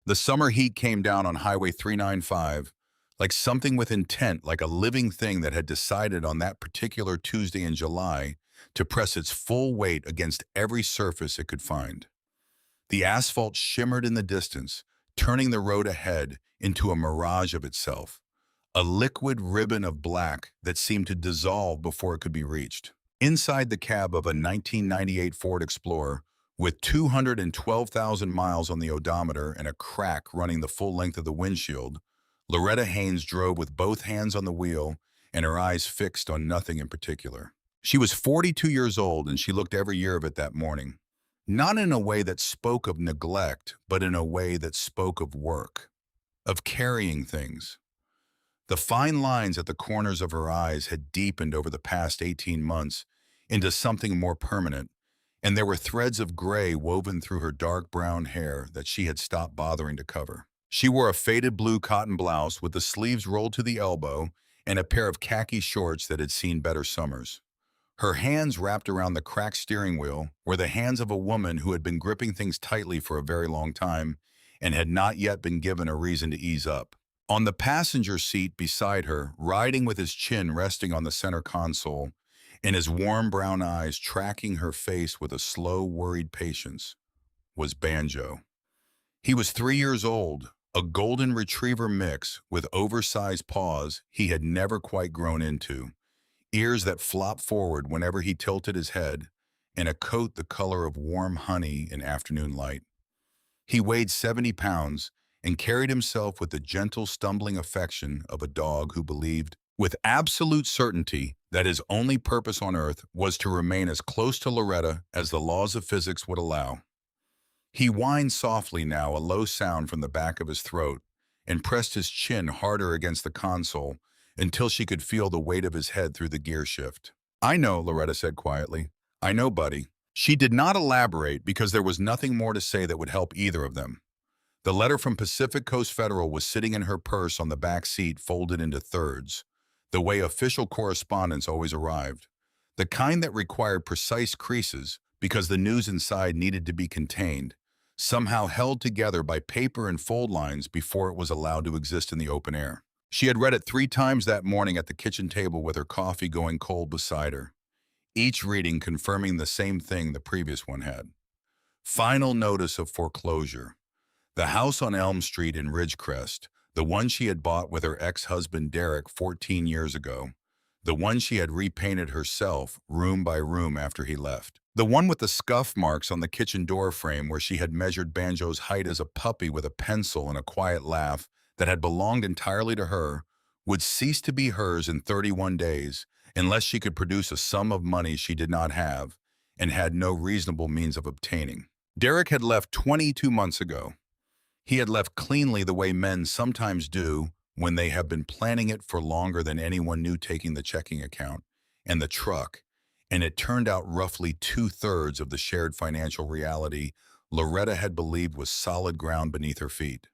The summer heat came down on Highway 395 like something with intent, like a living thing that had decided on that particular Tuesday in July to press its full weight against every surface it could find. The asphalt shimmered in the distance, turning the road ahead into a mirage of itself, a liquid ribbon of black that seemed to dissolve before it could be reached. Inside the cab of a 1998 Ford Explorer, with 212,000 miles on the odometer and a crack running the full length of the windshield, Loretta Haynes drove with both hands on the wheel and her eyes fixed on nothing in particular. She was 42 years old and she looked every year of it that morning. Not in a way that spoke of neglect, but in a way that spoke of work, of carrying things. The fine lines at the corners of her eyes had deepened over the past 18 months into something more permanent, and there were threads of gray woven through her dark brown hair that she had stopped bothering to cover. She wore a faded blue cotton blouse with the sleeves rolled to the elbow and a pair of khaki shorts that had seen better summers. Her hands wrapped around the cracked steering wheel were the hands of a woman who had been gripping things tightly for a very long time and had not yet been given a reason to ease up. On the passenger seat beside her, riding with his chin resting on the center console and his warm brown eyes tracking her face with a slow, worried patience, was Banjo. He was 3 years old, a golden retriever mix with oversized paws he had never quite grown into, ears that flopped forward whenever he tilted his head, and a coat the color of warm honey in afternoon light. He weighed 70 pounds and carried himself with the gentle, stumbling affection of a dog who believed, with absolute certainty, that his only purpose on earth was to remain as close to Loretta as the laws of physics would allow. He whined softly now, a low sound from the back of his throat, and pressed his chin harder against the console until she could feel the weight of his head through the gear shift. "I know," Loretta said quietly. "I know, buddy." She did not elaborate because there was nothing more to say that would help either of them. The letter from Pacific Coast Federal was sitting in her purse on the back seat, folded into thirds, the way official correspondence always arrived, the kind that required precise creases because the news inside needed to be contained, somehow held together by paper and fold lines before it was allowed to exist in the open air. She had read it 3 times that morning at the kitchen table with her coffee going cold beside her, each reading confirming the same thing the previous one had. Final notice of foreclosure. The house on Elm Street in Ridgecrest, the one she had bought with her ex-husband Derek 14 years ago, the one she had repainted herself room by room after he left, the one with the scuff marks on the kitchen door frame where she had measured Banjo's height as a puppy with a pencil and a quiet laugh that had belonged entirely to her, would cease to be hers in 31 days unless she could produce a sum of money she did not have and had no reasonable means of obtaining. Derek had left 22 months ago. He had left cleanly, the way men sometimes do when they have been planning it for longer than anyone knew, taking the checking account and the truck, and it turned out roughly 2/3 of the shared financial reality Loretta had believed was solid ground beneath her feet.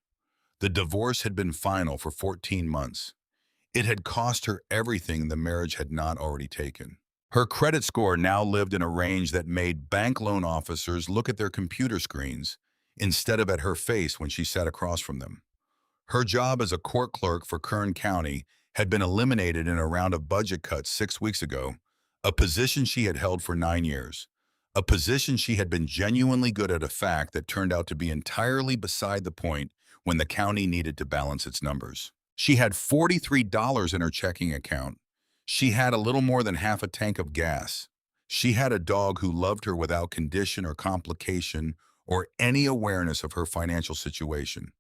The divorce had been final for 14 months. It had cost her everything the marriage had not already taken. Her credit score now lived in a range that made bank loan officers look at their computer screens instead of at her face when she sat across from them. Her job as a court clerk for Kern County had been eliminated in a round of budget cuts 6 weeks ago, a position she had held for 9 years, a position she had been genuinely good at, a fact that turned out to be entirely beside the point when the county needed to balance its numbers. She had $43 in her checking account. She had a little more than half a tank of gas. She had a dog who loved her without condition or complication or any awareness of her financial situation.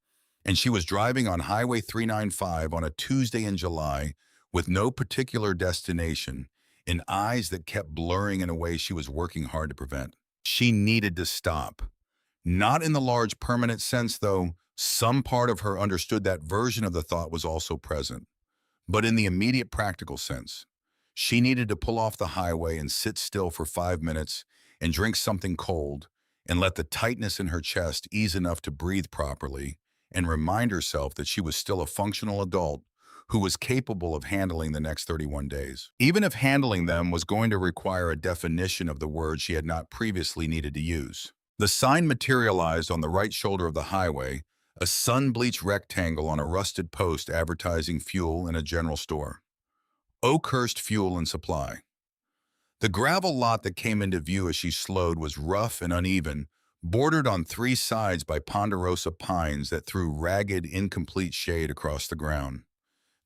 And she was driving on Highway 395 on a Tuesday in July with no particular destination and eyes that kept blurring in a way she was working hard to prevent. She needed to stop. Not in the large permanent sense, though. Some part of her understood that version of the thought was also present. But in the immediate practical sense, she needed to pull off the highway and sit still for 5 minutes and drink something cold and let the tightness in her chest ease enough to breathe properly and remind herself that she was still a functional adult who was capable of handling the next 31 days. Even if handling them was going to require a definition of the word she had not previously needed to use. The sign materialized on the right shoulder of the highway, a sun-bleached rectangle on a rusted post advertising fuel in a general store. Oakhurst Fuel and Supply. The gravel lot that came into view as she slowed was rough and uneven, bordered on three sides by ponderosa pines that threw ragged, incomplete shade across the ground.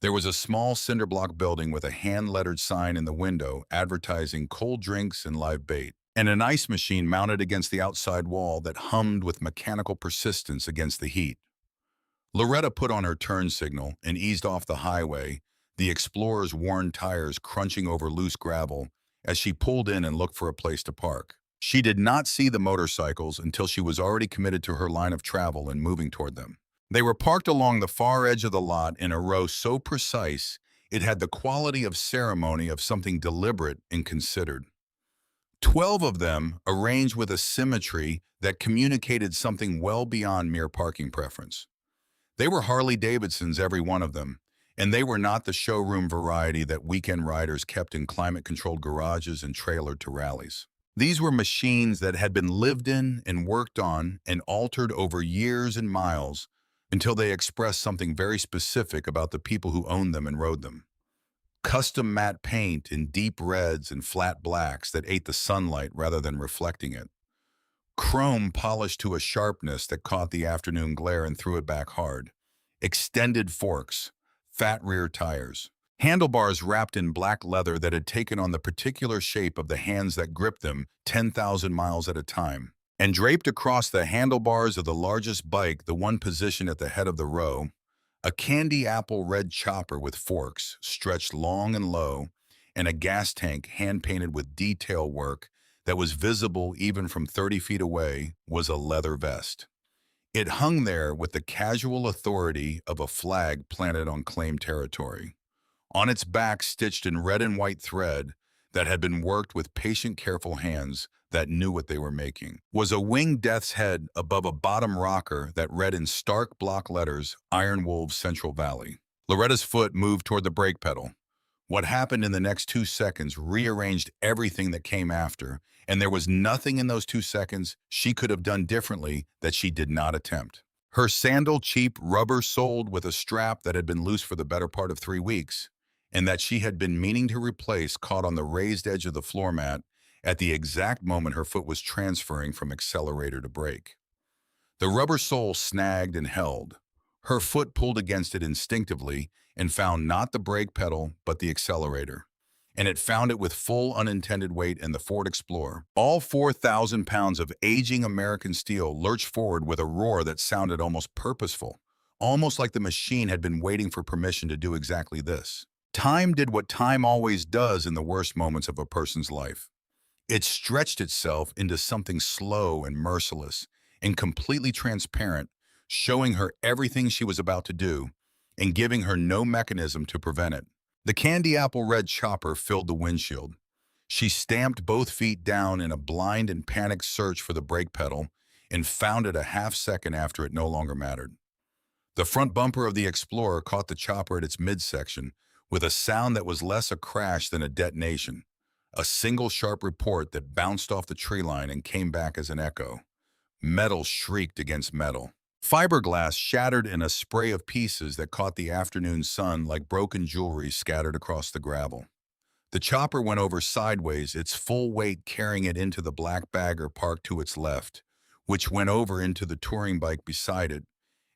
There was a small cinder block building with a hand-lettered sign in the window advertising cold drinks and live bait, and an ice machine mounted against the outside wall that hummed with mechanical persistence against the heat. Loretta put on her turn signal and eased off the highway, the Explorer's worn tires crunching over loose gravel as she pulled in and looked for a place to park. She did not see the motorcycles until she was already committed to her line of travel and moving toward them. They were parked along the far edge of the lot in a row so precise it had the quality of ceremony of something deliberate and considered. 12 of them arranged with a symmetry that communicated something well beyond mere parking preference. They were Harley-Davidsons, every one of them, and they were not the showroom variety that weekend riders kept in climate-controlled garages and trailered to rallies. These were machines that had been lived in and worked on and altered over years and miles until they expressed something very specific about the people who owned them and rode them. Custom matte paint in deep reds and flat blacks that ate the sunlight rather than reflecting it. Chrome polished to a sharpness that caught the afternoon glare and threw it back hard. Extended forks, fat rear tires. Handlebars wrapped in black leather that had taken on the particular shape of the hands that gripped them 10,000 miles at a time. And draped across the handlebars of the largest bike, the one positioned at the head of the row, a candy apple red chopper with forks stretched long and low, and a gas tank hand-painted with detail work that was visible even from 30 feet away was a leather vest. It hung there with the casual authority of a flag planted on claimed territory. On its back, stitched in red and white thread that had been worked with patient, careful hands that knew what they were making, was a winged death's head above a bottom rocker that read in stark block letters, Iron Wolves Central Valley. Loretta's foot moved toward the brake pedal. What happened in the next 2 seconds rearranged everything that came after, and there was nothing in those 2 seconds she could have done differently that she did not attempt. Her sandal, cheap, rubber-soled with a strap that had been loose for the better part of 3 weeks, and that she had been meaning to replace, caught on the raised edge of the floor mat at the exact moment her foot was transferring from accelerator to brake. The rubber sole snagged and held. Her foot pulled against it instinctively and found not the brake pedal, but the accelerator. And it found it with full unintended weight in the Ford Explorer. All 4,000 pounds of aging American steel lurched forward with a roar that sounded almost purposeful, almost like the machine had been waiting for permission to do exactly this. Time did what time always does in the worst moments of a person's life. It stretched itself into something slow and merciless and completely transparent, showing her everything she was about to do and giving her no mechanism to prevent it. The candy apple red chopper filled the windshield. She stamped both feet down in a blind and panicked search for the brake pedal and found it a half second after it no longer mattered. The front bumper of the Explorer caught the chopper at its midsection with a sound that was less a crash than a detonation, a single sharp report that bounced off the tree line and came back as an echo. Metal shrieked against metal. Fiberglass shattered in a spray of pieces that caught the afternoon sun like broken jewelry scattered across the gravel. The chopper went over sideways, its full weight carrying it into the black bagger parked to its left, which went over into the touring bike beside it,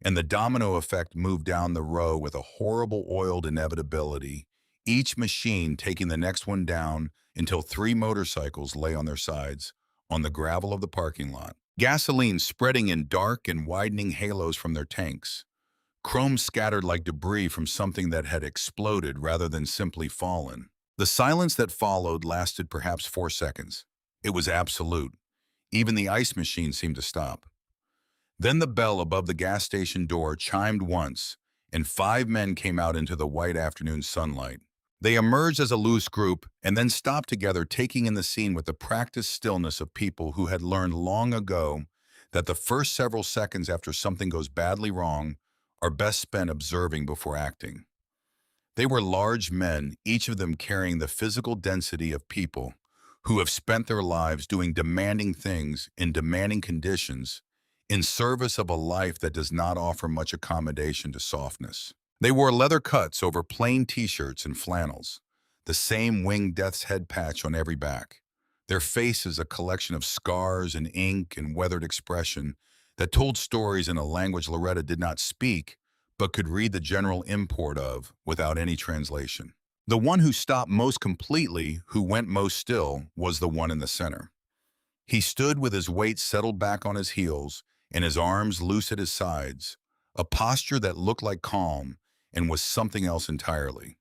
and the domino effect moved down the row with a horrible oiled inevitability, each machine taking the next one down until 3 motorcycles lay on their sides on the gravel of the parking lot. Gasoline spreading in dark and widening halos from their tanks. Chrome scattered like debris from something that had exploded rather than simply fallen. The silence that followed lasted perhaps 4 seconds. It was absolute. Even the ice machine seemed to stop. Then the bell above the gas station door chimed once, and 5 men came out into the white afternoon sunlight. They emerged as a loose group and then stopped together, taking in the scene with the practiced stillness of people who had learned long ago that the first several seconds after something goes badly wrong are best spent observing before acting. They were large men, each of them carrying the physical density of people who have spent their lives doing demanding things in demanding conditions, in service of a life that does not offer much accommodation to softness. They wore leather cuts over plain t-shirts and flannels, the same winged death's head patch on every back. Their faces a collection of scars and ink and weathered expression that told stories in a language Loretta did not speak, but could read the general import of without any translation. The one who stopped most completely, who went most still, was the one in the center. He stood with his weight settled back on his heels and his arms loose at his sides, a posture that looked like calm and was something else entirely.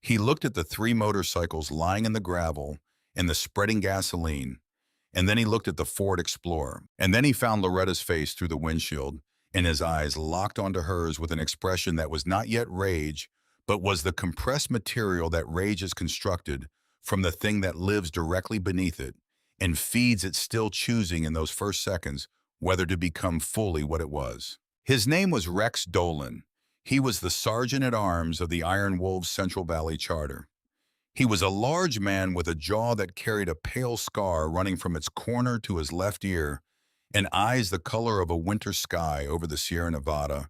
He looked at the three motorcycles lying in the gravel and the spreading gasoline, and then he looked at the Ford Explorer, and then he found Loretta's face through the windshield, and his eyes locked onto hers with an expression that was not yet rage, but was the compressed material that rage is constructed from the thing that lives directly beneath it and feeds it, still choosing in those first seconds whether to become fully what it was. His name was Rex Dolan. He was the sergeant-at-arms of the Iron Wolves Central Valley Charter. He was a large man with a jaw that carried a pale scar running from its corner to his left ear, and eyes the color of a winter sky over the Sierra Nevada,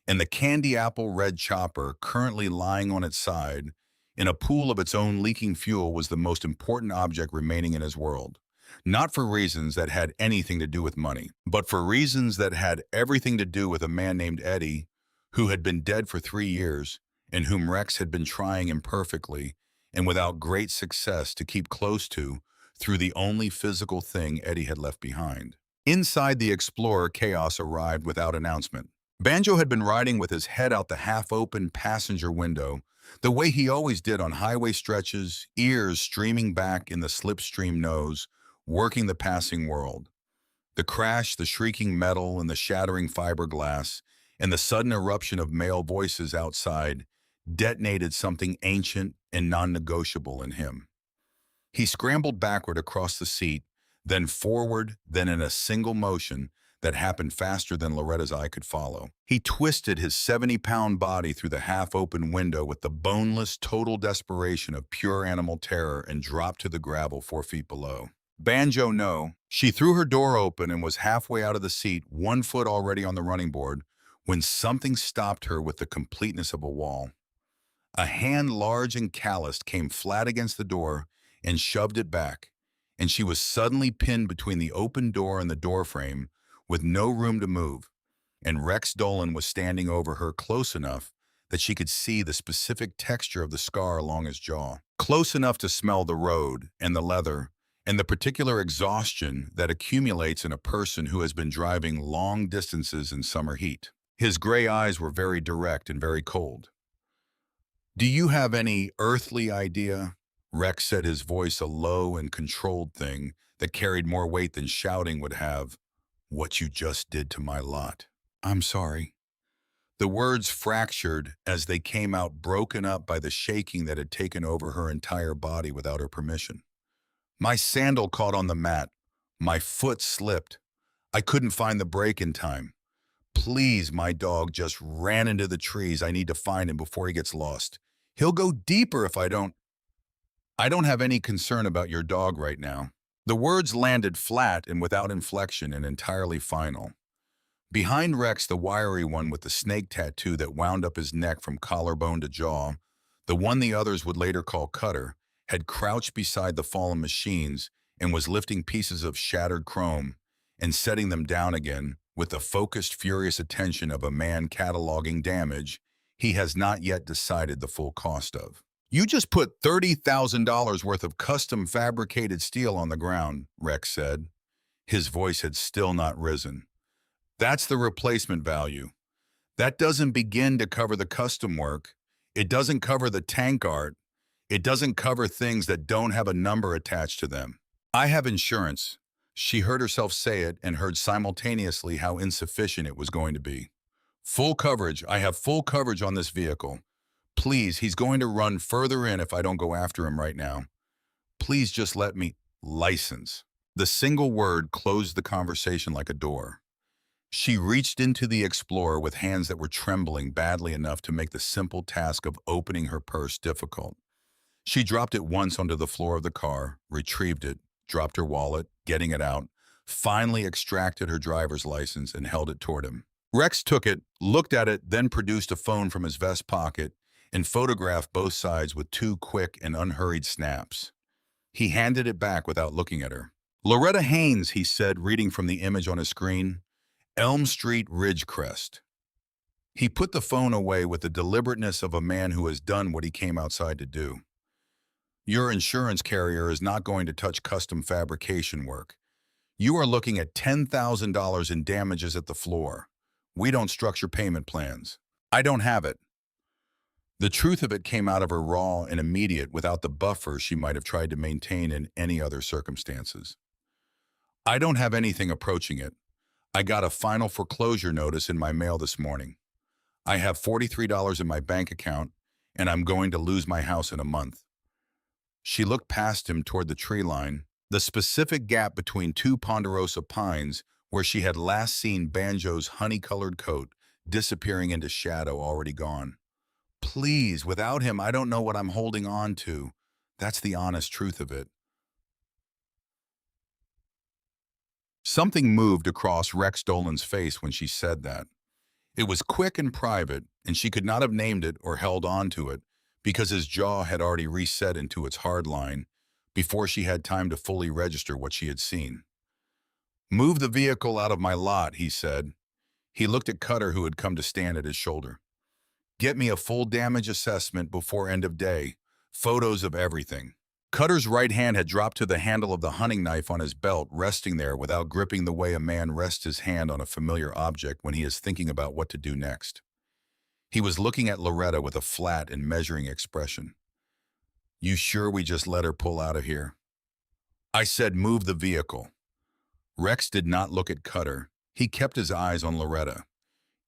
and the candy apple red chopper currently lying on its side in a pool of its own leaking fuel was the most important object remaining in his world. Not for reasons that had anything to do with money, but for reasons that had everything to do with a man named Eddie, who had been dead for 3 years, and whom Rex had been trying imperfectly and without great success to keep close to through the only physical thing Eddie had left behind. Inside the Explorer, chaos arrived without announcement. Banjo had been riding with his head out the half-open passenger window, the way he always did on highway stretches, ears streaming back in the slipstream nose, working the passing world. The crash, the shrieking metal, and the shattering fiberglass, and the sudden eruption of male voices outside detonated something ancient and non-negotiable in him. He scrambled backward across the seat, then forward, then in a single motion that happened faster than Loretta's eye could follow. He twisted his 70-pound body through the half-open window with the boneless, total desperation of pure animal terror and dropped to the gravel 4 feet below. Banjo, no. She threw her door open and was halfway out of the seat, 1 foot already on the running board, when something stopped her with the completeness of a wall. A hand large and calloused came flat against the door and shoved it back, and she was suddenly pinned between the open door and the doorframe with no room to move, and Rex Dolan was standing over her close enough that she could see the specific texture of the scar along his jaw, close enough to smell the road and the leather and the particular exhaustion that accumulates in a person who has been driving long distances in summer heat. His gray eyes were very direct and very cold. "Do you have any earthly idea?" Rex said, his voice a low and controlled thing that carried more weight than shouting would have. "What you just did to my lot." "I'm sorry." The words fractured as they came out, broken up by the shaking that had taken over her entire body without her permission. "My sandal caught on the mat. My foot slipped. I couldn't find the brake in time. Please, my dog just ran into the trees. I need to find him before he gets lost. He'll go deeper if I don't." "I don't have any concern about your dog right now." The words landed flat and without inflection and entirely final. Behind Rex, the wiry one with the snake tattoo that wound up his neck from collarbone to jaw, the one the others would later call Cutter, had crouched beside the fallen machines and was lifting pieces of shattered chrome and setting them down again with the focused, furious attention of a man cataloging damage he has not yet decided the full cost of. "You just put $30,000 worth of custom fabricated steel on the ground," Rex said. His voice had still not risen. "That's the replacement value. That doesn't begin to cover the custom work. It doesn't cover the tank art. It doesn't cover things that don't have a number attached to them. I have insurance." She heard herself say it and heard simultaneously how insufficient it was going to be. "Full coverage. I have full coverage on this vehicle. Please, he's going to run further in if I don't go after him right now. Please just let me license." The single word closed the conversation like a door. She reached into the Explorer with hands that were trembling badly enough to make the simple task of opening her purse difficult. She dropped it once onto the floor of the car, retrieved it, dropped her wallet, getting it out, finally extracted her driver's license and held it toward him. Rex took it, looked at it, then produced a phone from his vest pocket and photographed both sides with two quick and unhurried snaps. He handed it back without looking at her. Loretta Haynes, he said, reading from the image on his screen. Elm Street Ridgecrest. He put the phone away with the deliberateness of a man who has done what he came outside to do. Your insurance carrier is not going to touch custom fabrication work. You are looking at $10,000 in damages at the floor. We don't structure payment plans. I don't have it. The truth of it came out of her raw and immediate without the buffer she might have tried to maintain in any other circumstances. I don't have anything approaching it. I got a final foreclosure notice in my mail this morning. I have $43 in my bank account, and I'm going to lose my house in a month. She looked past him toward the tree line, the specific gap between two ponderosa pines where she had last seen Banjo's honey-colored coat disappearing into shadow already gone. Please, without him, I don't know what I'm holding on to. That's the honest truth of it. Something moved across Rex Dolan's face when she said that. It was quick and private, and she could not have named it or held on to it because his jaw had already reset into its hard line before she had time to fully register what she had seen. Move the vehicle out of my lot, he said. He looked at Cutter, who had come to stand at his shoulder. Get me a full damage assessment before end of day. Photos of everything. Cutter's right hand had dropped to the handle of the hunting knife on his belt, resting there without gripping the way a man rests his hand on a familiar object when he is thinking about what to do next. He was looking at Loretta with a flat and measuring expression. You sure we just let her pull out of here? I said move the vehicle. Rex did not look at Cutter. He kept his eyes on Loretta.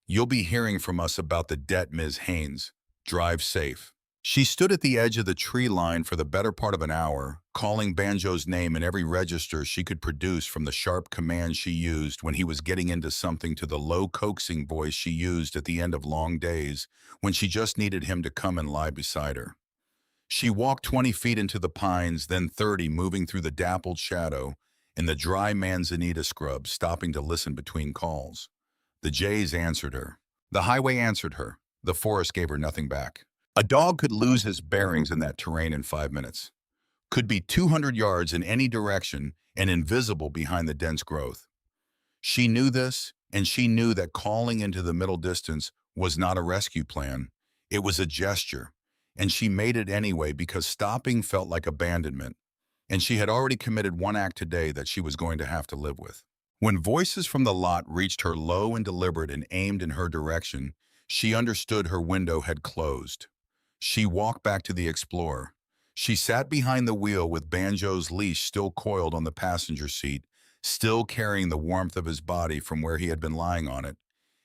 You'll be hearing from us about the debt, Ms. Haynes. Drive safe. She stood at the edge of the tree line for the better part of an hour, calling Banjo's name in every register she could produce from the sharp command she used when he was getting into something to the low coaxing voice she used at the end of long days when she just needed him to come and lie beside her. She walked 20 feet into the pines, then 30, moving through the dappled shadow in the dry manzanita scrub, stopping to listen between calls. The jays answered her. The highway answered her. The forest gave her nothing back. A dog could lose his bearings in that terrain in 5 minutes. Could be 200 yards in any direction and invisible behind the dense growth. She knew this, and she knew that calling into the middle distance was not a rescue plan. It was a gesture, and she made it anyway because stopping felt like abandonment, and she had already committed one act today that she was going to have to live with. When voices from the lot reached her low and deliberate and aimed in her direction, she understood her window had closed. She walked back to the Explorer. She sat behind the wheel with Banjo's leash still coiled on the passenger seat, still carrying the warmth of his body from where he had been lying on it,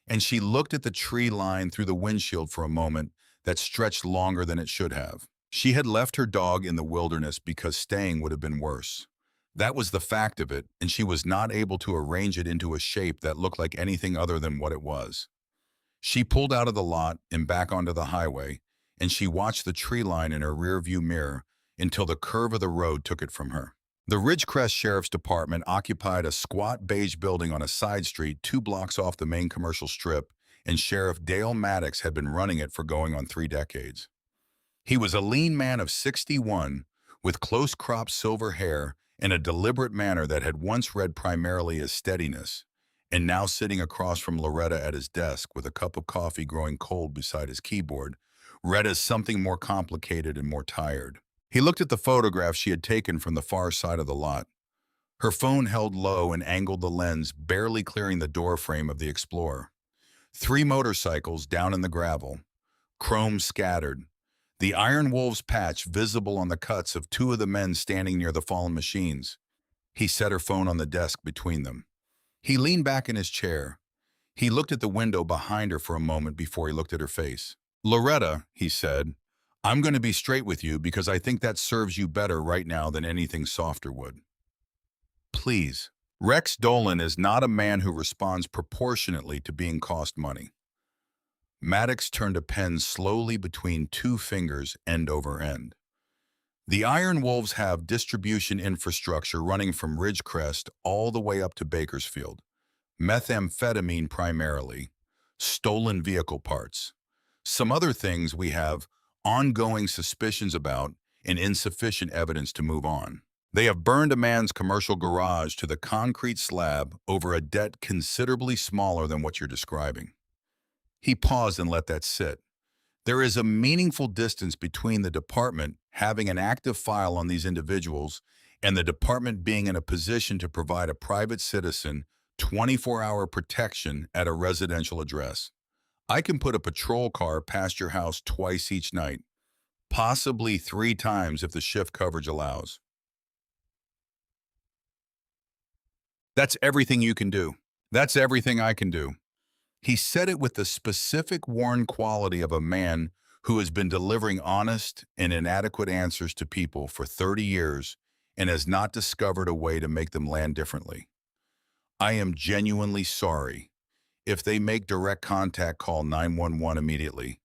and she looked at the tree line through the windshield for a moment that stretched longer than it should have. She had left her dog in the wilderness because staying would have been worse. That was the fact of it, and she was not able to arrange it into a shape that looked like anything other than what it was. She pulled out of the lot and back onto the highway, and she watched the tree line in her rearview mirror until the curve of the road took it from her. The Ridgecrest Sheriff's Department occupied a squat beige building on a side street 2 blocks off the main commercial strip, and Sheriff Dale Maddox had been running it for going on 3 decades. He was a lean man of 61, with close-cropped silver hair and a deliberate manner that had once read primarily as steadiness, and now sitting across from Loretta at his desk with a cup of coffee growing cold beside his keyboard, read as something more complicated and more tired. He looked at the photograph she had taken from the far side of the lot. Her phone held low and angled the lens, barely clearing the door frame of the Explorer. 3 motorcycles down in the gravel, chrome scattered, the Iron Wolves patch visible on the cuts of 2 of the men standing near the fallen machines. He set her phone on the desk between them. He leaned back in his chair. He looked at the window behind her for a moment before he looked at her face. Loretta, he said, I'm going to be straight with you because I think that serves you better right now than anything softer would. Please. Rex Dolan is not a man who responds proportionately to being cost money. Maddox turned a pen slowly between 2 fingers, end over end. The Iron Wolves have distribution infrastructure running from Ridgecrest all the way up to Bakersfield. Methamphetamine primarily, stolen vehicle parts. Some other things we have ongoing suspicions about and insufficient evidence to move on. They have burned a man's commercial garage to the concrete slab over a debt considerably smaller than what you're describing. He paused and let that sit. There is a meaningful distance between the department having an active file on these individuals and the department being in a position to provide a private citizen 24-hour protection at a residential address. I can put a patrol car past your house twice each night, possibly 3 times if the shift coverage allows. That's everything you can do. That's everything I can do. He said it with the specific worn quality of a man who has been delivering honest and inadequate answers to people for 30 years and has not discovered a way to make them land differently. I am genuinely sorry. If they make direct contact, call 911 immediately.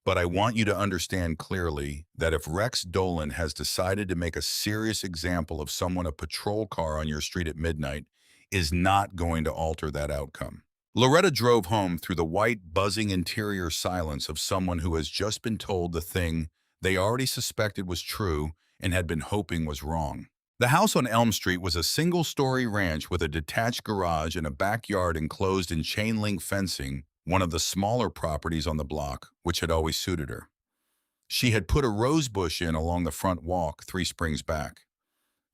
But I want you to understand clearly that if Rex Dolan has decided to make a serious example of someone, a patrol car on your street at midnight is not going to alter that outcome. Loretta drove home through the white, buzzing interior silence of someone who has just been told the thing they already suspected was true and had been hoping was wrong. The house on Elm Street was a single-story ranch with a detached garage and a backyard enclosed in chain-link fencing, one of the smaller properties on the block, which had always suited her. She had put a rose bush in along the front walk 3 springs back.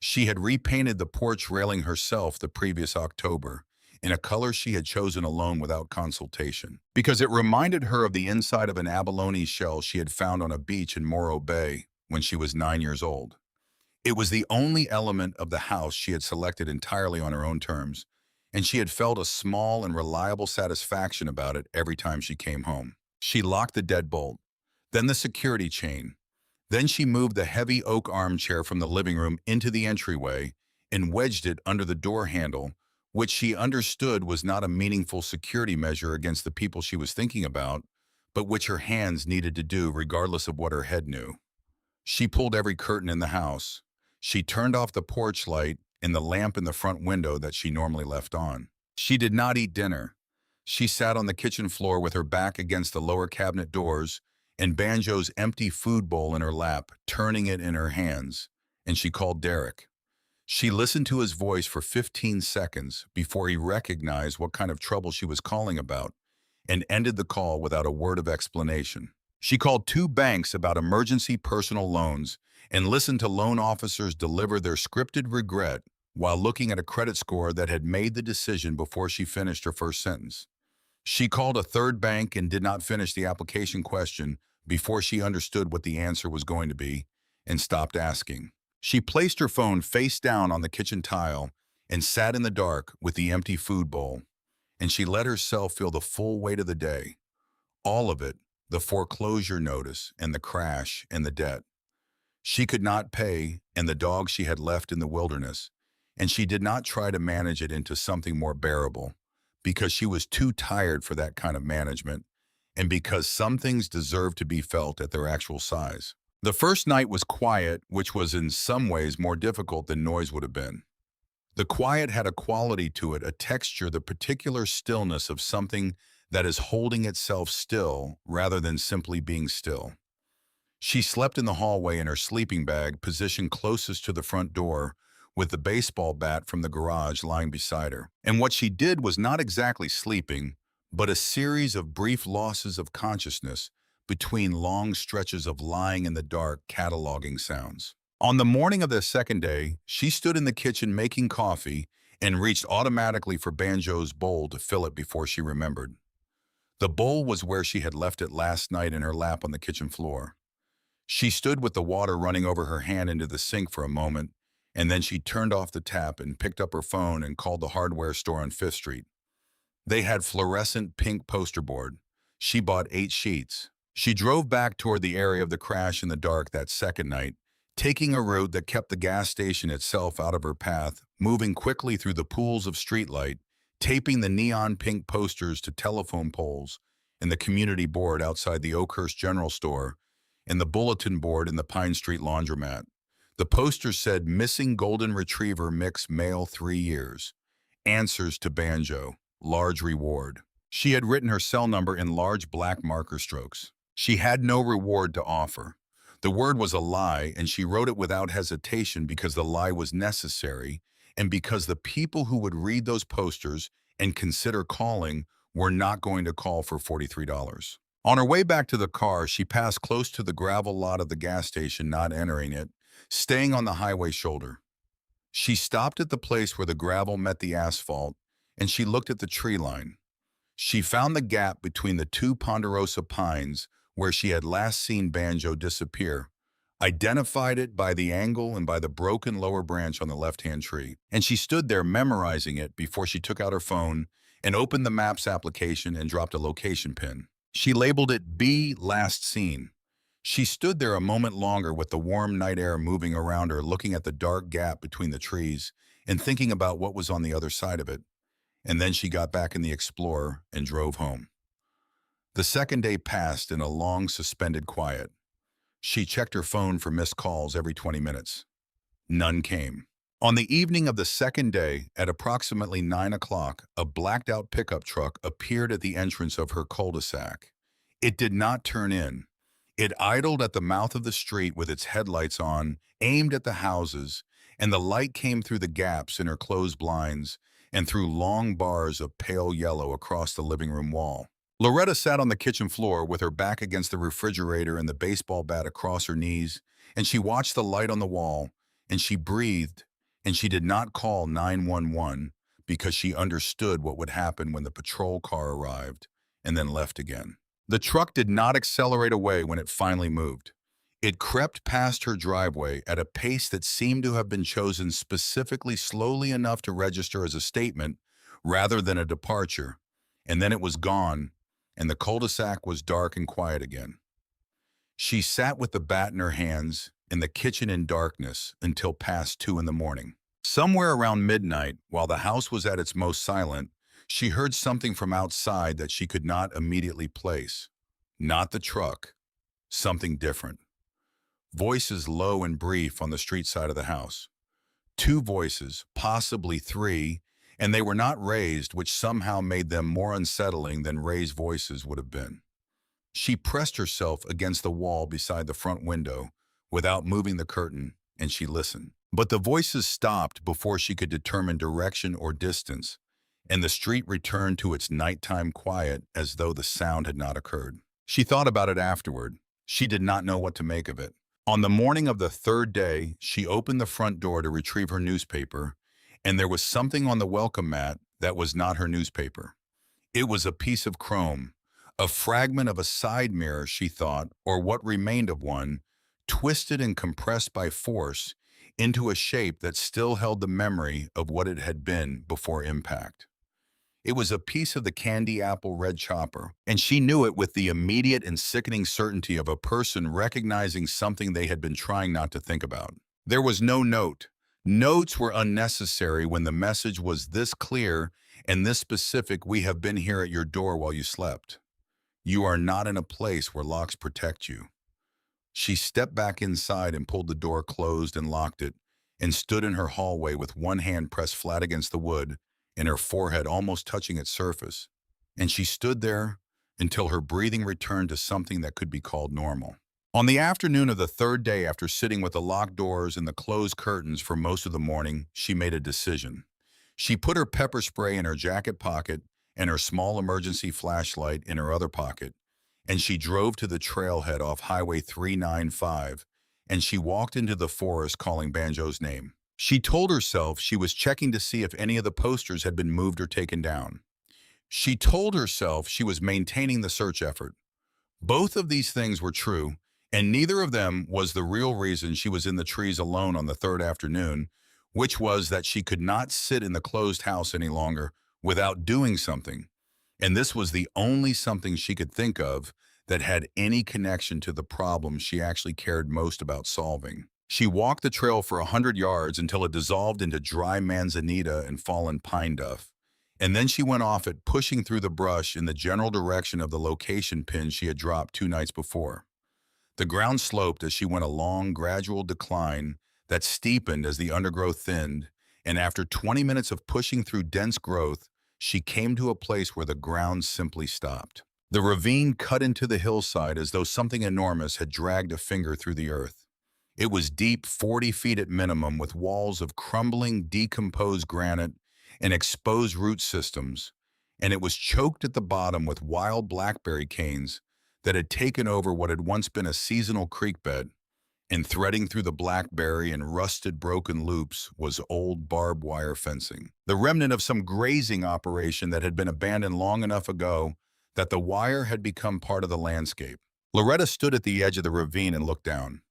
She had repainted the porch railing herself the previous October, in a color she had chosen alone without consultation, because it reminded her of the inside of an abalone shell she had found on a beach in Morro Bay when she was 9 years old. It was the only element of the house she had selected entirely on her own terms, and she had felt a small and reliable satisfaction about it every time she came home. She locked the deadbolt, then the security chain. Then she moved the heavy oak armchair from the living room into the entryway and wedged it under the door handle, which she understood was not a meaningful security measure against the people she was thinking about, but which her hands needed to do regardless of what her head knew. She pulled every curtain in the house. She turned off the porch light and the lamp in the front window that she normally left on. She did not eat dinner. She sat on the kitchen floor with her back against the lower cabinet doors and Banjo's empty food bowl in her lap, turning it in her hands, and she called Derek. She listened to his voice for 15 seconds before he recognized what kind of trouble she was calling about and ended the call without a word of explanation. She called 2 banks about emergency personal loans and listened to loan officers deliver their scripted regret while looking at a credit score that had made the decision before she finished her first sentence. She called a 3rd bank and did not finish the application question before she understood what the answer was going to be and stopped asking. She placed her phone face down on the kitchen tile and sat in the dark with the empty food bowl, and she let herself feel the full weight of the day. All of it, the foreclosure notice and the crash and the debt. She could not pay and the dog she had left in the wilderness, and she did not try to manage it into something more bearable because she was too tired for that kind of management and because some things deserve to be felt at their actual size. The first night was quiet, which was in some ways more difficult than noise would have been. The quiet had a quality to it, a texture, the particular stillness of something that is holding itself still rather than simply being still. She slept in the hallway in her sleeping bag, positioned closest to the front door, with the baseball bat from the garage lying beside her. And what she did was not exactly sleeping, but a series of brief losses of consciousness between long stretches of lying in the dark, cataloging sounds. On the morning of the second day, she stood in the kitchen making coffee and reached automatically for Banjo's bowl to fill it before she remembered. The bowl was where she had left it last night in her lap on the kitchen floor. She stood with the water running over her hand into the sink for a moment, and then she turned off the tap and picked up her phone and called the hardware store on 5th Street. They had fluorescent pink poster board. She bought 8 sheets. She drove back toward the area of the crash in the dark that second night, taking a route that kept the gas station itself out of her path, moving quickly through the pools of streetlight, taping the neon pink posters to telephone poles and the community board outside the Oakhurst General Store and the bulletin board in the Pine Street laundromat. The poster said, "Missing golden retriever mix male 3 years. Answers to banjo. Large reward." She had written her cell number in large black marker strokes. She had no reward to offer. The word was a lie, and she wrote it without hesitation because the lie was necessary and because the people who would read those posters and consider calling were not going to call for $43. On her way back to the car, she passed close to the gravel lot of the gas station, not entering it, staying on the highway shoulder. She stopped at the place where the gravel met the asphalt, and she looked at the tree line. She found the gap between the two ponderosa pines where she had last seen Banjo disappear, identified it by the angle and by the broken lower branch on the left-hand tree. And she stood there memorizing it before she took out her phone and opened the Maps application and dropped a location pin. She labeled it B Last Seen. She stood there a moment longer with the warm night air moving around her, looking at the dark gap between the trees and thinking about what was on the other side of it. And then she got back in the Explorer and drove home. The second day passed in a long, suspended quiet. She checked her phone for missed calls every 20 minutes. None came. On the evening of the second day, at approximately 9 o'clock, a blacked-out pickup truck appeared at the entrance of her cul-de-sac. It did not turn in. It idled at the mouth of the street with its headlights on, aimed at the houses, and the light came through the gaps in her closed blinds and through long bars of pale yellow across the living room wall. Loretta sat on the kitchen floor with her back against the refrigerator and the baseball bat across her knees, and she watched the light on the wall, and she breathed, and she did not call 911 because she understood what would happen when the patrol car arrived and then left again. The truck did not accelerate away when it finally moved. It crept past her driveway at a pace that seemed to have been chosen specifically slowly enough to register as a statement rather than a departure, and then it was gone, and the cul-de-sac was dark and quiet again. She sat with the bat in her hands in the kitchen in darkness until past 2 in the morning. Somewhere around midnight, while the house was at its most silent, she heard something from outside that she could not immediately place. Not the truck, something different. Voices low and brief on the street side of the house. 2 voices, possibly 3, and they were not raised, which somehow made them more unsettling than raised voices would have been. She pressed herself against the wall beside the front window without moving the curtain, and she listened. But the voices stopped before she could determine direction or distance, and the street returned to its nighttime quiet as though the sound had not occurred. She thought about it afterward. She did not know what to make of it. On the morning of the third day, she opened the front door to retrieve her newspaper, and there was something on the welcome mat that was not her newspaper. It was a piece of chrome, a fragment of a side mirror, she thought, or what remained of one, twisted and compressed by force into a shape that still held the memory of what it had been before impact. It was a piece of the candy apple red chopper, and she knew it with the immediate and sickening certainty of a person recognizing something they had been trying not to think about. There was no note. Notes were unnecessary when the message was this clear and this specific: "We have been here at your door while you slept. You are not in a place where locks protect you." She stepped back inside and pulled the door closed and locked it, and stood in her hallway with one hand pressed flat against the wood and her forehead almost touching its surface. And she stood there until her breathing returned to something that could be called normal. On the afternoon of the third day, after sitting with the locked doors and the closed curtains for most of the morning, she made a decision. She put her pepper spray in her jacket pocket and her small emergency flashlight in her other pocket, and she drove to the trailhead off Highway 395, and she walked into the forest calling Banjo's name. She told herself she was checking to see if any of the posters had been moved or taken down. She told herself she was maintaining the search effort. Both of these things were true, and neither of them was the real reason she was in the trees alone on the third afternoon, which was that she could not sit in the closed house any longer without doing something. And this was the only something she could think of that had any connection to the problem she actually cared most about solving. She walked the trail for 100 yards until it dissolved into dry manzanita and fallen pine duff. And then she went off it, pushing through the brush in the general direction of the location pin she had dropped 2 nights before. The ground sloped as she went a long, gradual decline that steepened as the undergrowth thinned, and after 20 minutes of pushing through dense growth, she came to a place where the ground simply stopped. The ravine cut into the hillside as though something enormous had dragged a finger through the earth. It was deep, 40 feet at minimum, with walls of crumbling, decomposed granite and exposed root systems, and it was choked at the bottom with wild blackberry canes that had taken over what had once been a seasonal creek bed, and threading through the blackberry and rusted broken loops was old barbed wire fencing, the remnant of some grazing operation that had been abandoned long enough ago that the wire had become part of the landscape. Loretta stood at the edge of the ravine and looked down.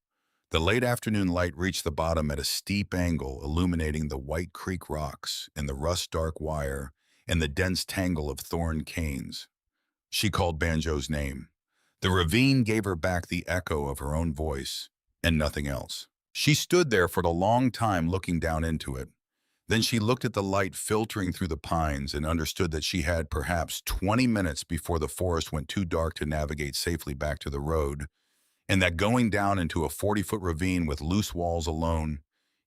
The late afternoon light reached the bottom at a steep angle, illuminating the White Creek rocks and the rust-dark wire and the dense tangle of thorn canes. She called Banjo's name. The ravine gave her back the echo of her own voice, and nothing else. She stood there for a long time looking down into it. Then she looked at the light filtering through the pines and understood that she had perhaps 20 minutes before the forest went too dark to navigate safely back to the road, and that going down into a 40-foot ravine with loose walls alone,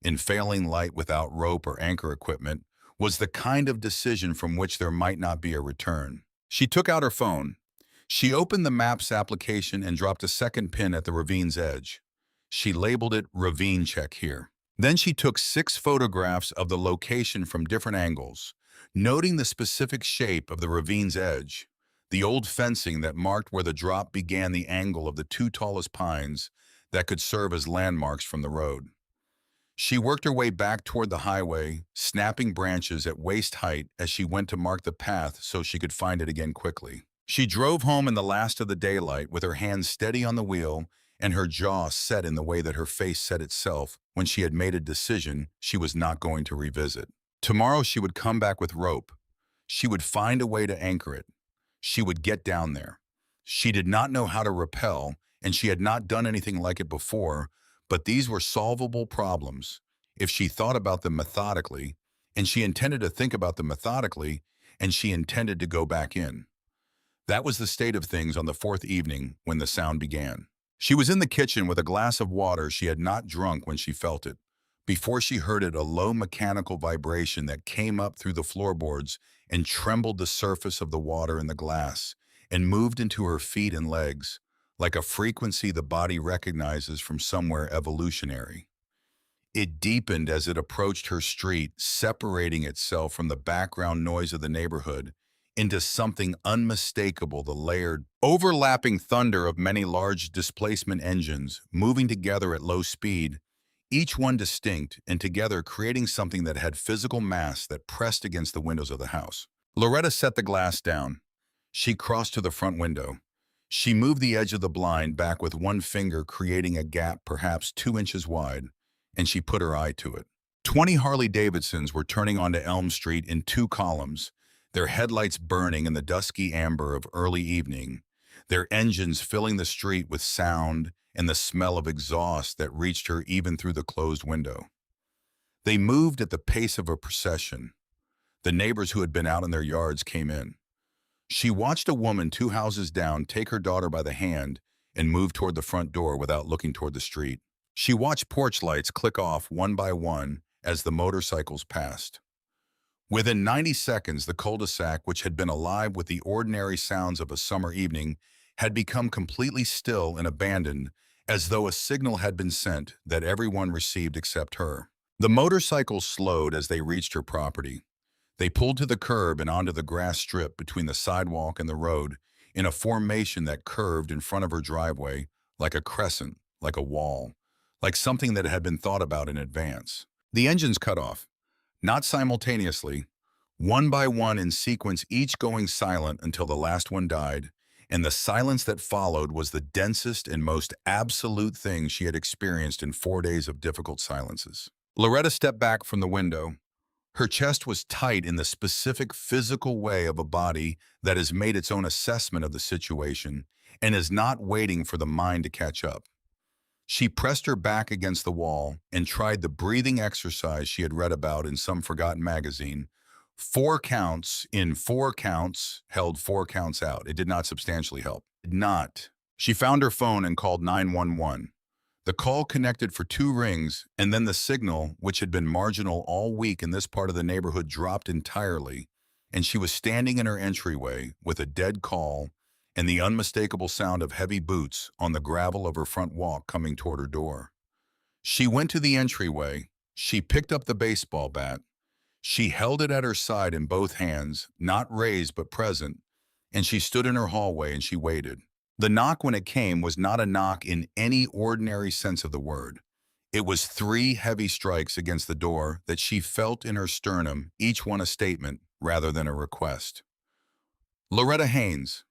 in failing light without rope or anchor equipment, was the kind of decision from which there might not be a return. She took out her phone. She opened the Maps application and dropped a second pin at the ravine's edge. She labeled it Ravine Check Here. Then she took 6 photographs of the location from different angles, noting the specific shape of the ravine's edge, the old fencing that marked where the drop began, the angle of the 2 tallest pines that could serve as landmarks from the road. She worked her way back toward the highway, snapping branches at waist height as she went to mark the path so she could find it again quickly. She drove home in the last of the daylight with her hands steady on the wheel and her jaw set in the way that her face set itself when she had made a decision she was not going to revisit. Tomorrow she would come back with rope. She would find a way to anchor it. She would get down there. She did not know how to rappel, and she had not done anything like it before, but these were solvable problems if she thought about them methodically, and she intended to think about them methodically, and she intended to go back in. That was the state of things on the 4th evening when the sound began. She was in the kitchen with a glass of water she had not drunk when she felt it. Before she heard it, a low mechanical vibration that came up through the floorboards and trembled the surface of the water in the glass and moved into her feet and legs, like a frequency the body recognizes from somewhere evolutionary. It deepened as it approached her street, separating itself from the background noise of the neighborhood into something unmistakable, the layered, overlapping thunder of many large displacement engines moving together at low speed, each one distinct and together creating something that had physical mass that pressed against the windows of the house. Loretta set the glass down. She crossed to the front window. She moved the edge of the blind back with one finger, creating a gap perhaps 2 inches wide, and she put her eye to it. 20 Harley-Davidsons were turning onto Elm Street in 2 columns, their headlights burning in the dusky amber of early evening, their engines filling the street with sound and the smell of exhaust that reached her even through the closed window. They moved at the pace of a procession. The neighbors who had been out in their yards came in. She watched a woman 2 houses down take her daughter by the hand and move toward the front door without looking toward the street. She watched porch lights click off one by one as the motorcycles passed. Within 90 seconds, the cul-de-sac, which had been alive with the ordinary sounds of a summer evening, had become completely still and abandoned, as though a signal had been sent that everyone received except her. The motorcycles slowed as they reached her property. They pulled to the curb and onto the grass strip between the sidewalk and the road in a formation that curved in front of her driveway like a crescent, like a wall, like something that had been thought about in advance. The engines cut off. Not simultaneously, one by one in sequence, each going silent until the last one died, and the silence that followed was the densest and most absolute thing she had experienced in 4 days of difficult silences. Loretta stepped back from the window. Her chest was tight in the specific physical way of a body that has made its own assessment of the situation and is not waiting for the mind to catch up. She pressed her back against the wall and tried the breathing exercise she had read about in some forgotten magazine. 4 counts in 4 counts held 4 counts out. It did not substantially help. It did not. She found her phone and called 911. The call connected for 2 rings, and then the signal, which had been marginal all week in this part of the neighborhood, dropped entirely, and she was standing in her entryway with a dead call and the unmistakable sound of heavy boots on the gravel of her front walk coming toward her door. She went to the entryway. She picked up the baseball bat. She held it at her side in both hands, not raised but present, and she stood in her hallway and she waited. The knock, when it came, was not a knock in any ordinary sense of the word. It was 3 heavy strikes against the door that she felt in her sternum, each one a statement rather than a request. Loretta Haynes.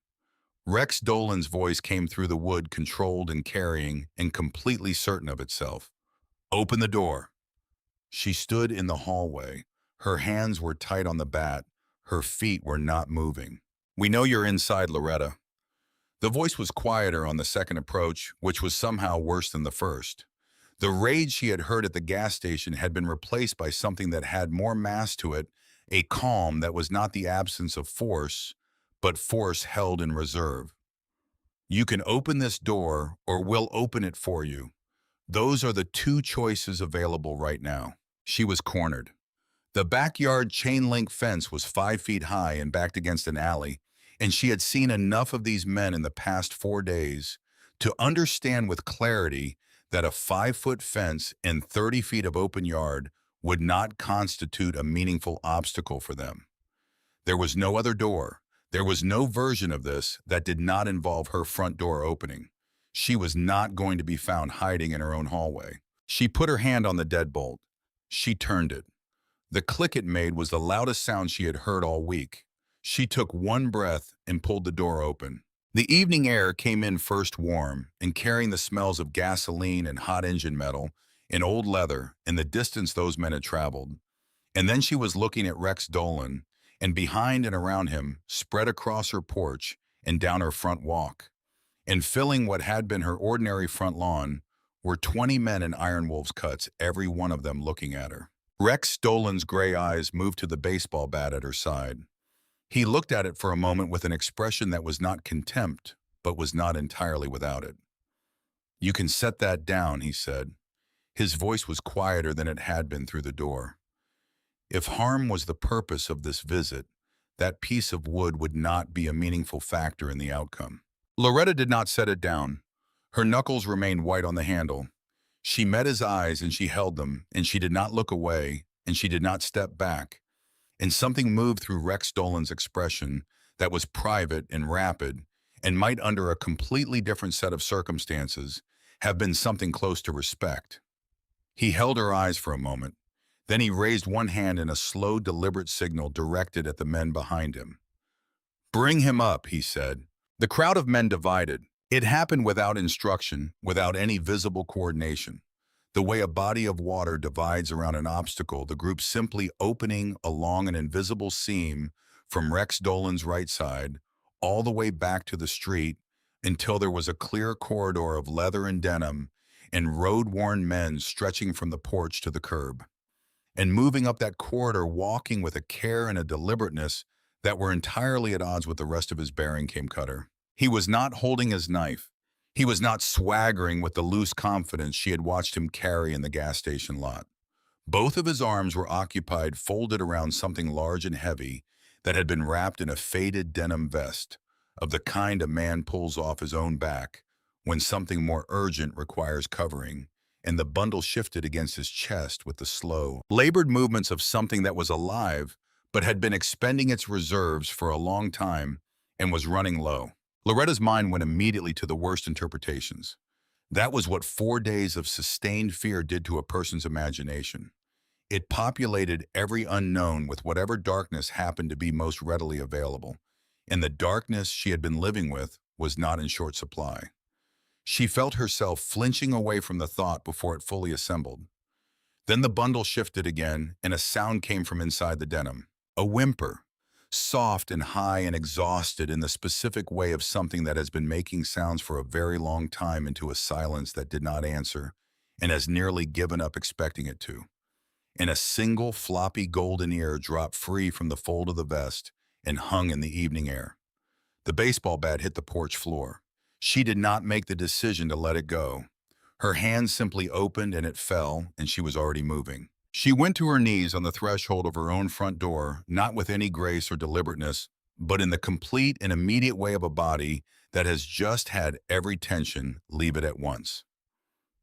Rex Dolan's voice came through the wood, controlled and carrying and completely certain of itself. Open the door. She stood in the hallway. Her hands were tight on the bat. Her feet were not moving. We know you're inside, Loretta. The voice was quieter on the second approach, which was somehow worse than the first. The rage she had heard at the gas station had been replaced by something that had more mass to it, a calm that was not the absence of force, but force held in reserve. You can open this door, or we'll open it for you. Those are the 2 choices available right now. She was cornered. The backyard chain-link fence was 5 feet high and backed against an alley, and she had seen enough of these men in the past 4 days to understand with clarity that a 5-foot fence and 30 feet of open yard would not constitute a meaningful obstacle for them. There was no other door. There was no version of this that did not involve her front door opening. She was not going to be found hiding in her own hallway. She put her hand on the deadbolt. She turned it. The click it made was the loudest sound she had heard all week. She took one breath and pulled the door open. The evening air came in first warm and carrying the smells of gasoline and hot engine metal and old leather and the distance those men had traveled. And then she was looking at Rex Dolan, and behind and around him, spread across her porch and down her front walk, and filling what had been her ordinary front lawn, were 20 men in Iron Wolf's cuts, every one of them looking at her. Rex Dolan's gray eyes moved to the baseball bat at her side. He looked at it for a moment with an expression that was not contempt, but was not entirely without it. You can set that down, he said. His voice was quieter than it had been through the door. If harm was the purpose of this visit, that piece of wood would not be a meaningful factor in the outcome. Loretta did not set it down. Her knuckles remained white on the handle. She met his eyes and she held them, and she did not look away, and she did not step back. And something moved through Rex Dolan's expression that was private and rapid, and might, under a completely different set of circumstances, have been something close to respect. He held her eyes for a moment. Then he raised one hand in a slow, deliberate signal directed at the men behind him. Bring him up, he said. The crowd of men divided. It happened without instruction, without any visible coordination. The way a body of water divides around an obstacle, the group simply opening along an invisible seam from Rex Dolan's right side all the way back to the street until there was a clear corridor of leather and denim and road-worn men stretching from the porch to the curb, and moving up that corridor, walking with a care and a deliberateness that were entirely at odds with the rest of his bearing, came Cutter. He was not holding his knife. He was not swaggering with the loose confidence she had watched him carry in the gas station lot. Both of his arms were occupied, folded around something large and heavy that had been wrapped in a faded denim vest, of the kind a man pulls off his own back when something more urgent requires covering, and the bundle shifted against his chest with the slow, labored movements of something that was alive but had been expending its reserves for a long time and was running low. Loretta's mind went immediately to the worst interpretations. That was what 4 days of sustained fear did to a person's imagination. It populated every unknown with whatever darkness happened to be most readily available, and the darkness she had been living with was not in short supply. She felt herself flinching away from the thought before it fully assembled. Then the bundle shifted again, and a sound came from inside the denim. A whimper, soft and high and exhausted in the specific way of something that has been making sounds for a very long time into a silence that did not answer and has nearly given up expecting it to. And a single floppy golden ear dropped free from the fold of the vest and hung in the evening air. The baseball bat hit the porch floor. She did not make the decision to let it go. Her hand simply opened and it fell, and she was already moving. She went to her knees on the threshold of her own front door, not with any grace or deliberateness, but in the complete and immediate way of a body that has just had every tension leave it at once.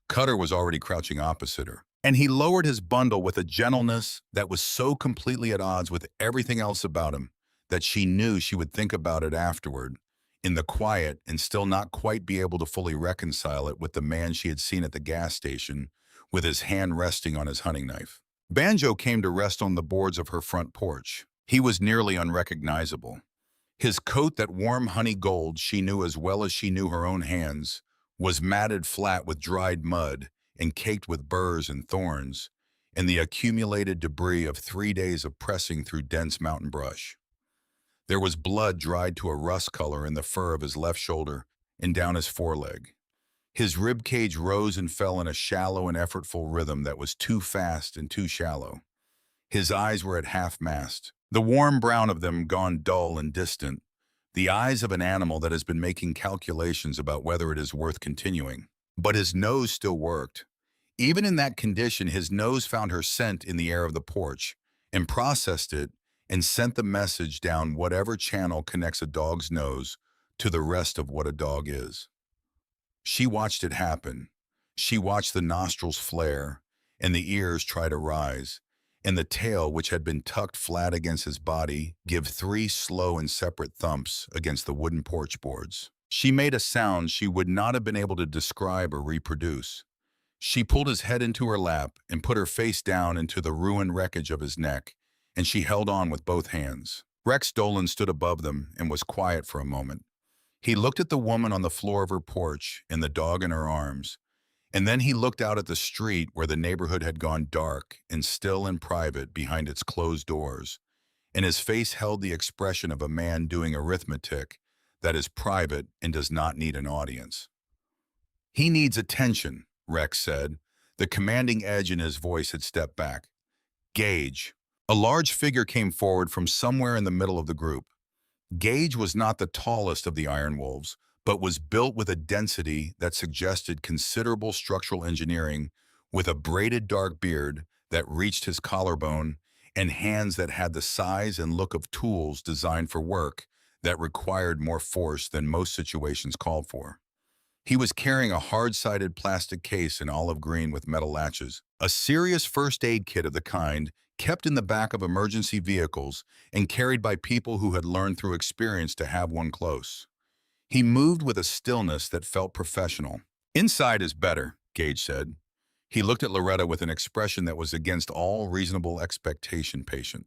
Cutter was already crouching opposite her, and he lowered his bundle with a gentleness that was so completely at odds with everything else about him that she knew she would think about it afterward, in the quiet, and still not quite be able to fully reconcile it with the man she had seen at the gas station, with his hand resting on his hunting knife. Banjo came to rest on the boards of her front porch. He was nearly unrecognizable. His coat, that warm honey gold she knew as well as she knew her own hands, was matted flat with dried mud and caked with burrs and thorns, and the accumulated debris of 3 days of pressing through dense mountain brush. There was blood dried to a rust color in the fur of his left shoulder and down his foreleg. His rib cage rose and fell in a shallow and effortful rhythm that was too fast and too shallow. His eyes were at half-mast, the warm brown of them gone dull and distant, the eyes of an animal that has been making calculations about whether it is worth continuing. But his nose still worked. Even in that condition, his nose found her scent in the air of the porch and processed it and sent the message down whatever channel connects a dog's nose to the rest of what a dog is. She watched it happen. She watched the nostrils flare and the ears try to rise, and the tail, which had been tucked flat against his body, give 3 slow and separate thumps against the wooden porch boards. She made a sound she would not have been able to describe or reproduce. She pulled his head into her lap and put her face down into the ruined wreckage of his neck, and she held on with both hands. Rex Dolan stood above them and was quiet for a moment. He looked at the woman on the floor of her porch and the dog in her arms, and then he looked out at the street where the neighborhood had gone dark and still and private behind its closed doors, and his face held the expression of a man doing arithmetic that is private and does not need an audience. "He needs attention," Rex said. The commanding edge in his voice had stepped back. "Gage." A large figure came forward from somewhere in the middle of the group. Gage was not the tallest of the Iron Wolves, but was built with a density that suggested considerable structural engineering, with a braided dark beard that reached his collarbone and hands that had the size and look of tools designed for work that required more force than most situations called for. He was carrying a hard-sided plastic case in olive green with metal latches, a serious first aid kit of the kind kept in the back of emergency vehicles and carried by people who had learned through experience to have one close. He moved with a stillness that felt professional. "Inside is better," Gage said. He looked at Loretta with an expression that was against all reasonable expectation patient.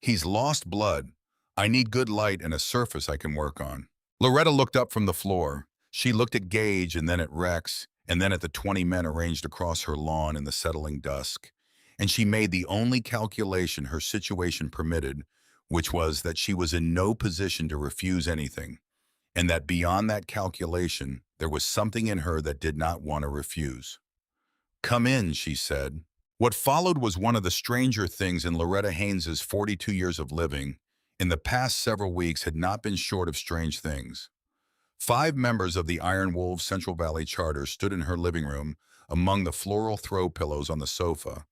"He's lost blood. I need good light and a surface I can work on." Loretta looked up from the floor. She looked at Gage and then at Rex, and then at the 20 men arranged across her lawn in the settling dusk. And she made the only calculation her situation permitted, which was that she was in no position to refuse anything, and that beyond that calculation, there was something in her that did not want to refuse. "Come in," she said. What followed was one of the stranger things in Loretta Haynes's 42 years of living. In the past several weeks had not been short of strange things. 5 members of the Iron Wolves Central Valley Charter stood in her living room among the floral throw pillows on the sofa,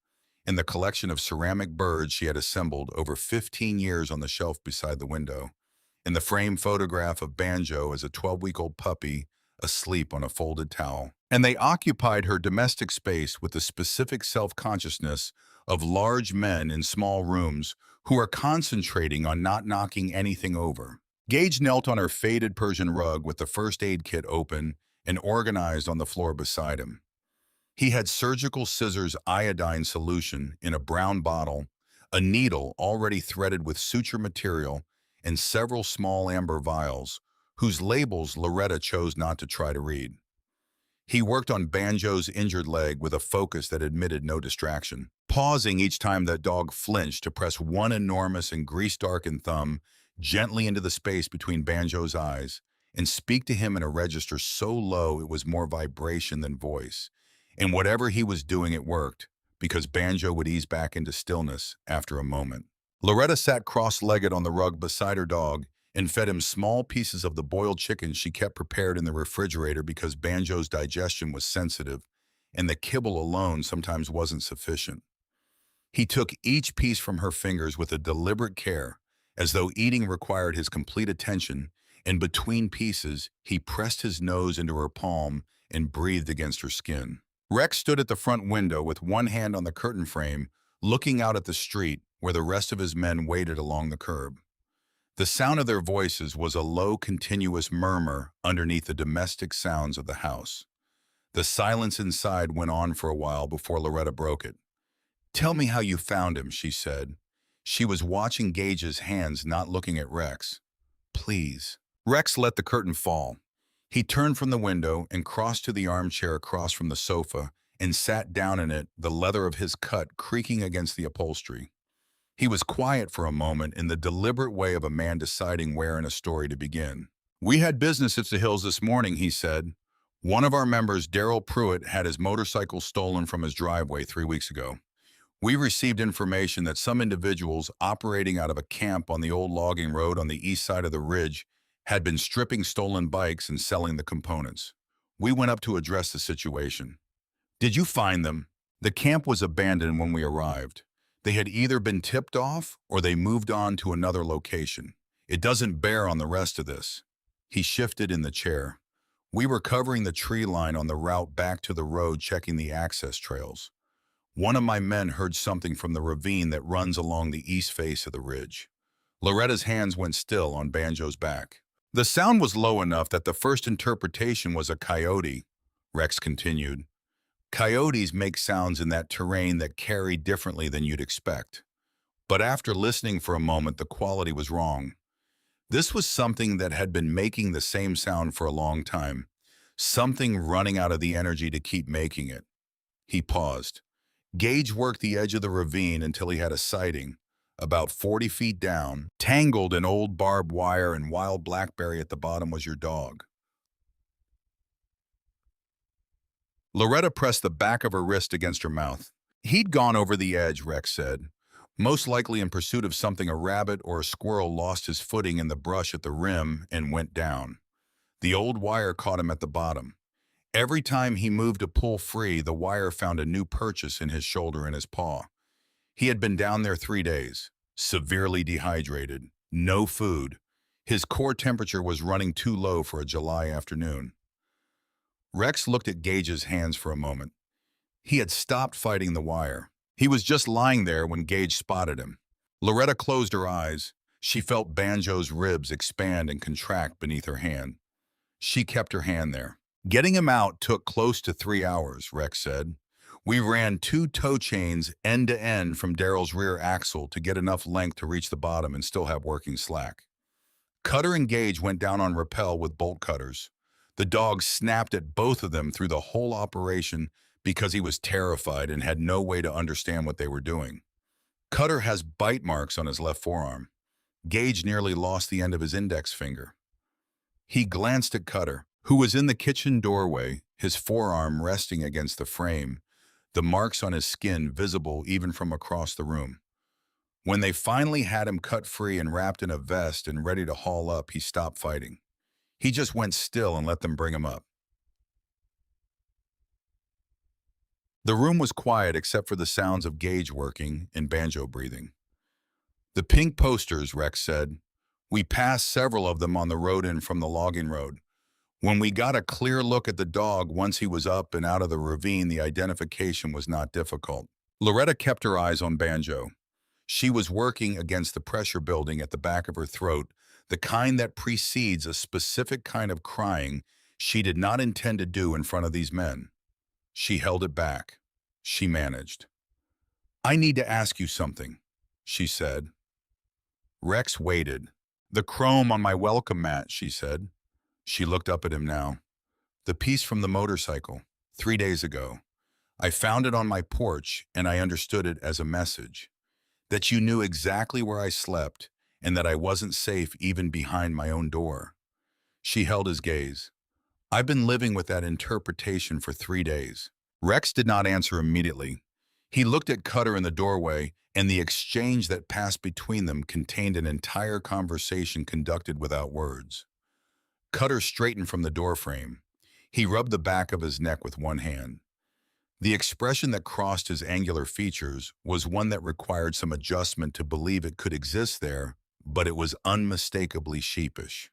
and the collection of ceramic birds she had assembled over 15 years on the shelf beside the window, and the framed photograph of Banjo as a 12-week-old puppy asleep on a folded towel. And they occupied her domestic space with the specific self-consciousness of large men in small rooms who are concentrating on not knocking anything over. Gage knelt on her faded Persian rug with the first aid kit open and organized on the floor beside him. He had surgical scissors iodine solution in a brown bottle, a needle already threaded with suture material, and several small amber vials, whose labels Loretta chose not to try to read. He worked on Banjo's injured leg with a focus that admitted no distraction, pausing each time the dog flinched to press one enormous and grease-darkened thumb gently into the space between Banjo's eyes and speak to him in a register so low it was more vibration than voice. And whatever he was doing, it worked, because Banjo would ease back into stillness after a moment. Loretta sat cross-legged on the rug beside her dog and fed him small pieces of the boiled chicken she kept prepared in the refrigerator because Banjo's digestion was sensitive and the kibble alone sometimes wasn't sufficient. He took each piece from her fingers with a deliberate care, as though eating required his complete attention, and between pieces, he pressed his nose into her palm and breathed against her skin. Rex stood at the front window with one hand on the curtain frame, looking out at the street where the rest of his men waited along the curb. The sound of their voices was a low, continuous murmur underneath the domestic sounds of the house. The silence inside went on for a while before Loretta broke it. "Tell me how you found him," she said. She was watching Gage's hands, not looking at Rex. "Please." Rex let the curtain fall. He turned from the window and crossed to the armchair across from the sofa and sat down in it, the leather of his cut creaking against the upholstery. He was quiet for a moment in the deliberate way of a man deciding where in a story to begin. "We had business at the Hills this morning," he said. "One of our members, Daryl Pruitt, had his motorcycle stolen from his driveway 3 weeks ago. We received information that some individuals operating out of a camp on the old logging road on the east side of the ridge had been stripping stolen bikes and selling the components. We went up to address the situation." "Did you find them?" "The camp was abandoned when we arrived. They had either been tipped off or they moved on to another location. It doesn't bear on the rest of this." He shifted in the chair. "We were covering the tree line on the route back to the road, checking the access trails. One of my men heard something from the ravine that runs along the east face of the ridge." Loretta's hands went still on Banjo's back. "The sound was low enough that the first interpretation was a coyote," Rex continued. "Coyotes make sounds in that terrain that carry differently than you'd expect. But after listening for a moment, the quality was wrong. This was something that had been making the same sound for a long time, something running out of the energy to keep making it." He paused. "Gage worked the edge of the ravine until he had a sighting, about 40 feet down, tangled in old barbed wire and wild blackberry at the bottom was your dog." Loretta pressed the back of her wrist against her mouth. "He'd gone over the edge," Rex said. "Most likely in pursuit of something. A rabbit or a squirrel lost his footing in the brush at the rim and went down. The old wire caught him at the bottom. Every time he moved to pull free, the wire found a new purchase in his shoulder and his paw. He had been down there 3 days, severely dehydrated, no food. His core temperature was running too low for a July afternoon." Rex looked at Gage's hands for a moment. He had stopped fighting the wire. He was just lying there when Gage spotted him. Loretta closed her eyes. She felt Banjo's ribs expand and contract beneath her hand. She kept her hand there. "Getting him out took close to 3 hours, Rex said. "We ran 2 tow chains end to end from Daryl's rear axle to get enough length to reach the bottom and still have working slack. Cutter and Gage went down on rappel with bolt cutters. The dog snapped at both of them through the whole operation because he was terrified and had no way to understand what they were doing. Cutter has bite marks on his left forearm. Gage nearly lost the end of his index finger." He glanced at Cutter, who was in the kitchen doorway, his forearm resting against the frame, the marks on his skin visible even from across the room. When they finally had him cut free and wrapped in a vest and ready to haul up, he stopped fighting. He just went still and let them bring him up. The room was quiet except for the sounds of Gage working and Banjo breathing. "The pink posters," Rex said. "We passed several of them on the road in from the logging road. When we got a clear look at the dog once he was up and out of the ravine, the identification was not difficult." Loretta kept her eyes on Banjo. She was working against the pressure building at the back of her throat, the kind that precedes a specific kind of crying she did not intend to do in front of these men. She held it back. She managed. "I need to ask you something," she said. Rex waited. "The chrome on my welcome mat," she said. She looked up at him now. "The piece from the motorcycle, 3 days ago. I found it on my porch, and I understood it as a message. That you knew exactly where I slept, and that I wasn't safe even behind my own door." She held his gaze. "I've been living with that interpretation for 3 days. Rex did not answer immediately. He looked at Cutter in the doorway, and the exchange that passed between them contained an entire conversation conducted without words. Cutter straightened from the doorframe. He rubbed the back of his neck with one hand. The expression that crossed his angular features was one that required some adjustment to believe it could exist there, but it was unmistakably sheepish.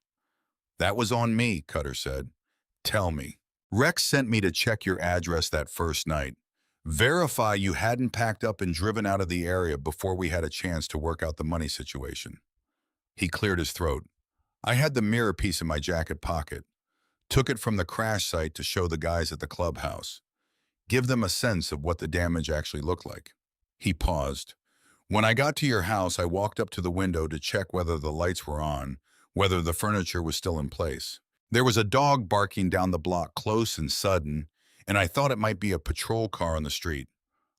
"That was on me," Cutter said. "Tell me." "Rex sent me to check your address that first night. Verify you hadn't packed up and driven out of the area before we had a chance to work out the money situation." He cleared his throat. "I had the mirror piece in my jacket pocket. Took it from the crash site to show the guys at the clubhouse. Give them a sense of what the damage actually looked like." He paused. "When I got to your house, I walked up to the window to check whether the lights were on, whether the furniture was still in place. There was a dog barking down the block close and sudden, and I thought it might be a patrol car on the street.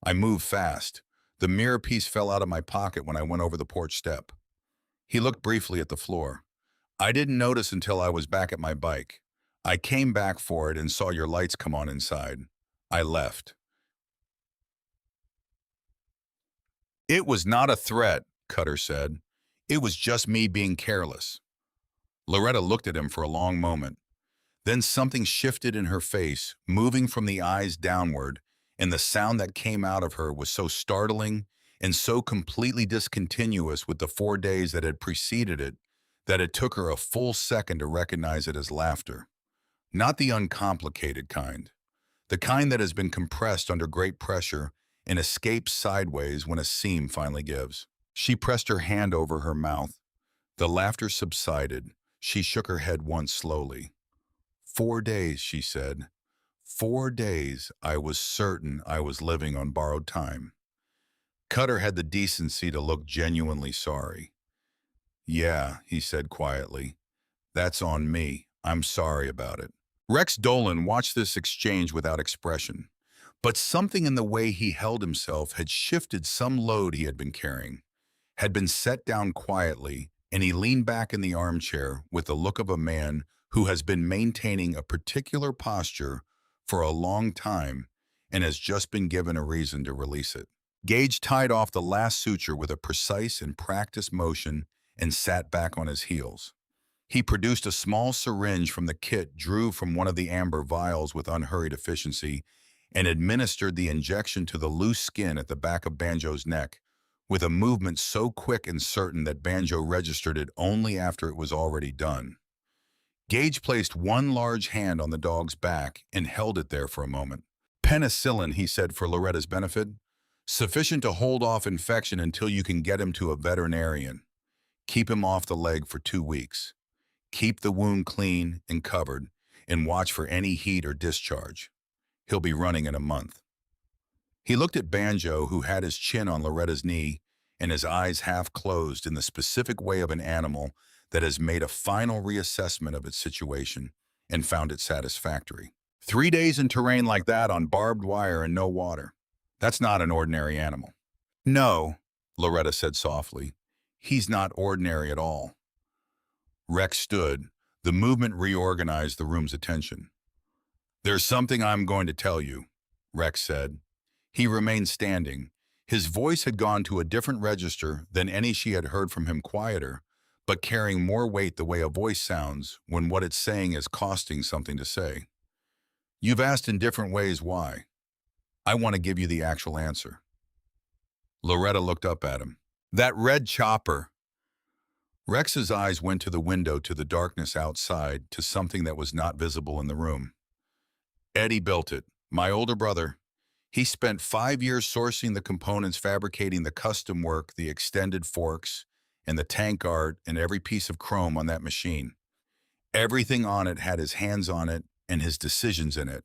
I moved fast. The mirror piece fell out of my pocket when I went over the porch step." He looked briefly at the floor. "I didn't notice until I was back at my bike. I came back for it and saw your lights come on inside. I left." "It was not a threat," Cutter said. "It was just me being careless." Loretta looked at him for a long moment. Then something shifted in her face, moving from the eyes downward, and the sound that came out of her was so startling and so completely discontinuous with the 4 days that had preceded it that it took her a full second to recognize it as laughter. Not the uncomplicated kind. The kind that has been compressed under great pressure and escapes sideways when a seam finally gives. She pressed her hand over her mouth. The laughter subsided. She shook her head once slowly. "4 days," she said. "4 days I was certain I was living on borrowed time." Cutter had the decency to look genuinely sorry. "Yeah," he said quietly. "That's on me. I'm sorry about it." Rex Dolan watched this exchange without expression, but something in the way he held himself had shifted some load he had been carrying, had been set down quietly, and he leaned back in the armchair with the look of a man who has been maintaining a particular posture for a long time and has just been given a reason to release it. Gage tied off the last suture with a precise and practiced motion and sat back on his heels. He produced a small syringe from the kit, drew from one of the amber vials with unhurried efficiency, and administered the injection to the loose skin at the back of Banjo's neck, with a movement so quick and certain that Banjo registered it only after it was already done. Gage placed one large hand on the dog's back and held it there for a moment. "Penicillin," he said for Loretta's benefit. "Sufficient to hold off infection until you can get him to a veterinarian. Keep him off the leg for 2 weeks. Keep the wound clean and covered, and watch for any heat or discharge. He'll be running in a month." He looked at Banjo, who had his chin on Loretta's knee and his eyes half closed in the specific way of an animal that has made a final reassessment of its situation and found it satisfactory. 3 days in terrain like that on barbed wire and no water. That's not an ordinary animal. "No," Loretta said softly. "He's not ordinary at all." Rex stood. The movement reorganized the room's attention. "There's something I'm going to tell you," Rex said. He remained standing. His voice had gone to a different register than any she had heard from him, quieter, but carrying more weight the way a voice sounds when what it's saying is costing something to say. "You've asked in different ways why. I want to give you the actual answer." Loretta looked up at him. "That red chopper." Rex's eyes went to the window, to the darkness outside, to something that was not visible in the room. "Eddie built it, my older brother. He spent 5 years sourcing the components, fabricating the custom work, the extended forks, and the tank art, and every piece of chrome on that machine. Everything on it had his hands on it and his decisions in it.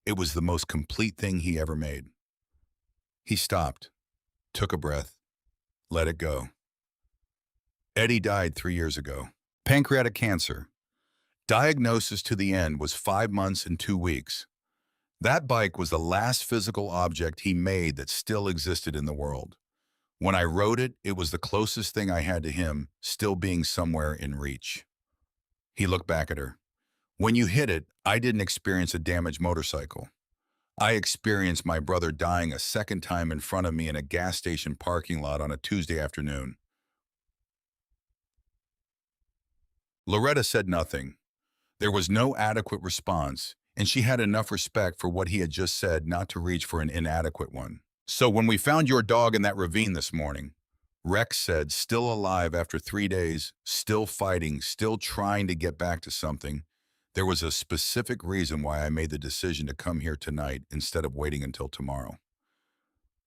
It was the most complete thing he ever made." He stopped, took a breath, let it go. "Eddie died 3 years ago. Pancreatic cancer. Diagnosis to the end was 5 months and 2 weeks. That bike was the last physical object he made that still existed in the world. When I wrote it, it was the closest thing I had to him, still being somewhere in reach." He looked back at her. "When you hit it, I didn't experience a damaged motorcycle. I experienced my brother dying a second time in front of me in a gas station parking lot on a Tuesday afternoon." Loretta said nothing. There was no adequate response, and she had enough respect for what he had just said not to reach for an inadequate one. So when we found your dog in that ravine this morning, Rex said, still alive after 3 days, still fighting, still trying to get back to something, there was a specific reason why I made the decision to come here tonight instead of waiting until tomorrow.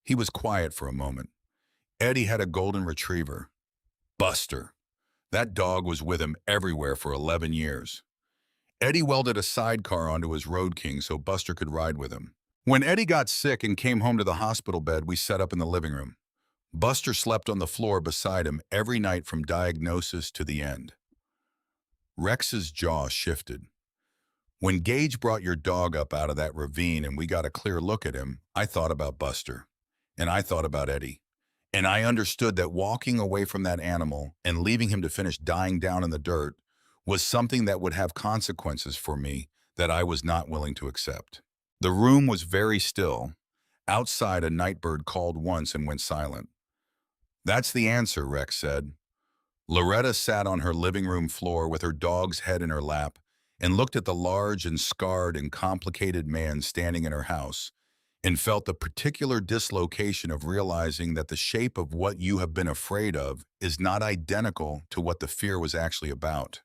He was quiet for a moment. Eddie had a golden retriever, Buster. That dog was with him everywhere for 11 years. Eddie welded a sidecar onto his Road King so Buster could ride with him. When Eddie got sick and came home to the hospital bed, we set up in the living room. Buster slept on the floor beside him every night from diagnosis to the end. Rex's jaw shifted. When Gage brought your dog up out of that ravine and we got a clear look at him, I thought about Buster. And I thought about Eddie. And I understood that walking away from that animal and leaving him to finish dying down in the dirt was something that would have consequences for me that I was not willing to accept. The room was very still. Outside, a nightbird called once and went silent. That's the answer, Rex said. Loretta sat on her living room floor with her dog's head in her lap and looked at the large and scarred and complicated man standing in her house and felt the particular dislocation of realizing that the shape of what you have been afraid of is not identical to what the fear was actually about,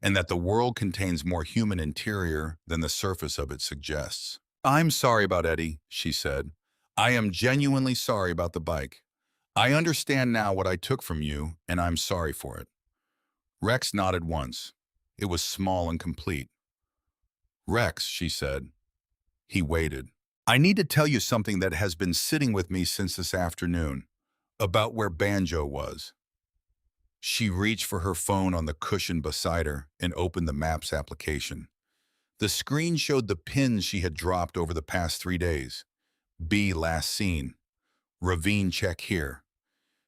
and that the world contains more human interior than the surface of it suggests. I'm sorry about Eddie, she said. I am genuinely sorry about the bike. I understand now what I took from you, and I'm sorry for it. Rex nodded once. It was small and complete. Rex, she said. He waited. I need to tell you something that has been sitting with me since this afternoon, about where Banjo was. She reached for her phone on the cushion beside her and opened the Maps application. The screen showed the pins she had dropped over the past 3 days. B last seen. Ravine check here.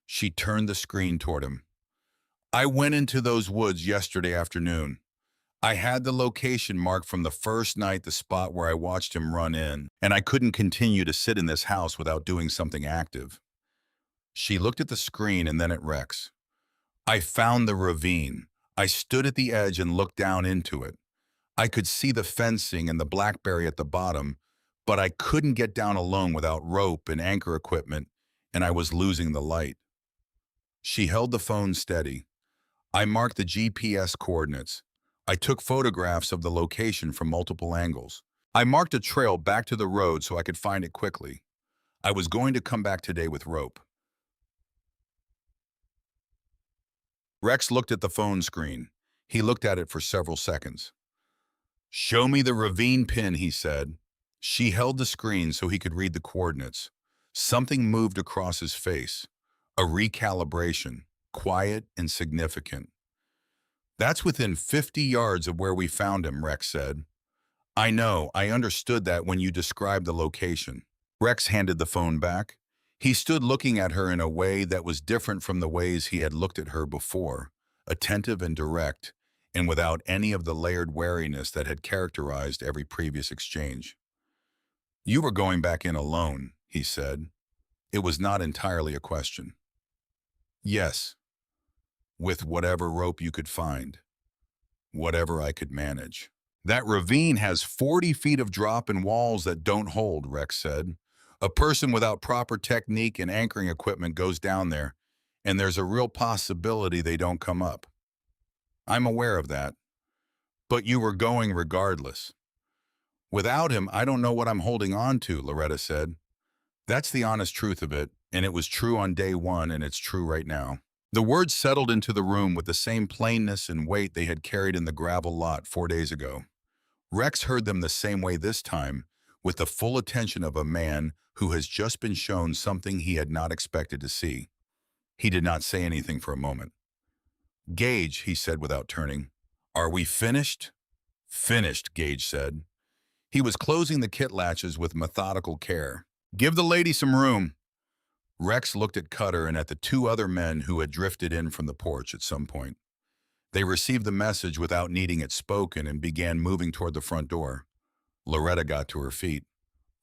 She turned the screen toward him. I went into those woods yesterday afternoon. I had the location marked from the first night, the spot where I watched him run in, and I couldn't continue to sit in this house without doing something active. She looked at the screen and then at Rex. I found the ravine. I stood at the edge and looked down into it. I could see the fencing and the blackberry at the bottom, but I couldn't get down alone without rope and anchor equipment, and I was losing the light. She held the phone steady. I marked the GPS coordinates. I took photographs of the location from multiple angles. I marked a trail back to the road so I could find it quickly. I was going to come back today with rope. Rex looked at the phone screen. He looked at it for several seconds. Show me the ravine pin, he said. She held the screen so he could read the coordinates. Something moved across his face. A recalibration, quiet and significant. That's within 50 yards of where we found him, Rex said. I know, I understood that when you described the location. Rex handed the phone back. He stood looking at her in a way that was different from the ways he had looked at her before, attentive and direct, and without any of the layered wariness that had characterized every previous exchange. You were going back in alone, he said. It was not entirely a question. Yes, with whatever rope you could find, whatever I could manage. That ravine has 40 feet of drop and walls that don't hold, Rex said. A person without proper technique and anchoring equipment goes down there, and there's a real possibility they don't come up. I'm aware of that. But you were going regardless. Without him, I don't know what I'm holding on to, Loretta said. That's the honest truth of it, and it was true on day one, and it's true right now. The words settled into the room with the same plainness and weight they had carried in the gravel lot 4 days ago. Rex heard them the same way this time, with the full attention of a man who has just been shown something he had not expected to see. He did not say anything for a moment. Gage, he said without turning. Are we finished? Finished, Gage said. He was closing the kit latches with methodical care. Give the lady some room. Rex looked at Cutter and at the 2 other men who had drifted in from the porch at some point. They received the message without needing it spoken and began moving toward the front door. Loretta got to her feet.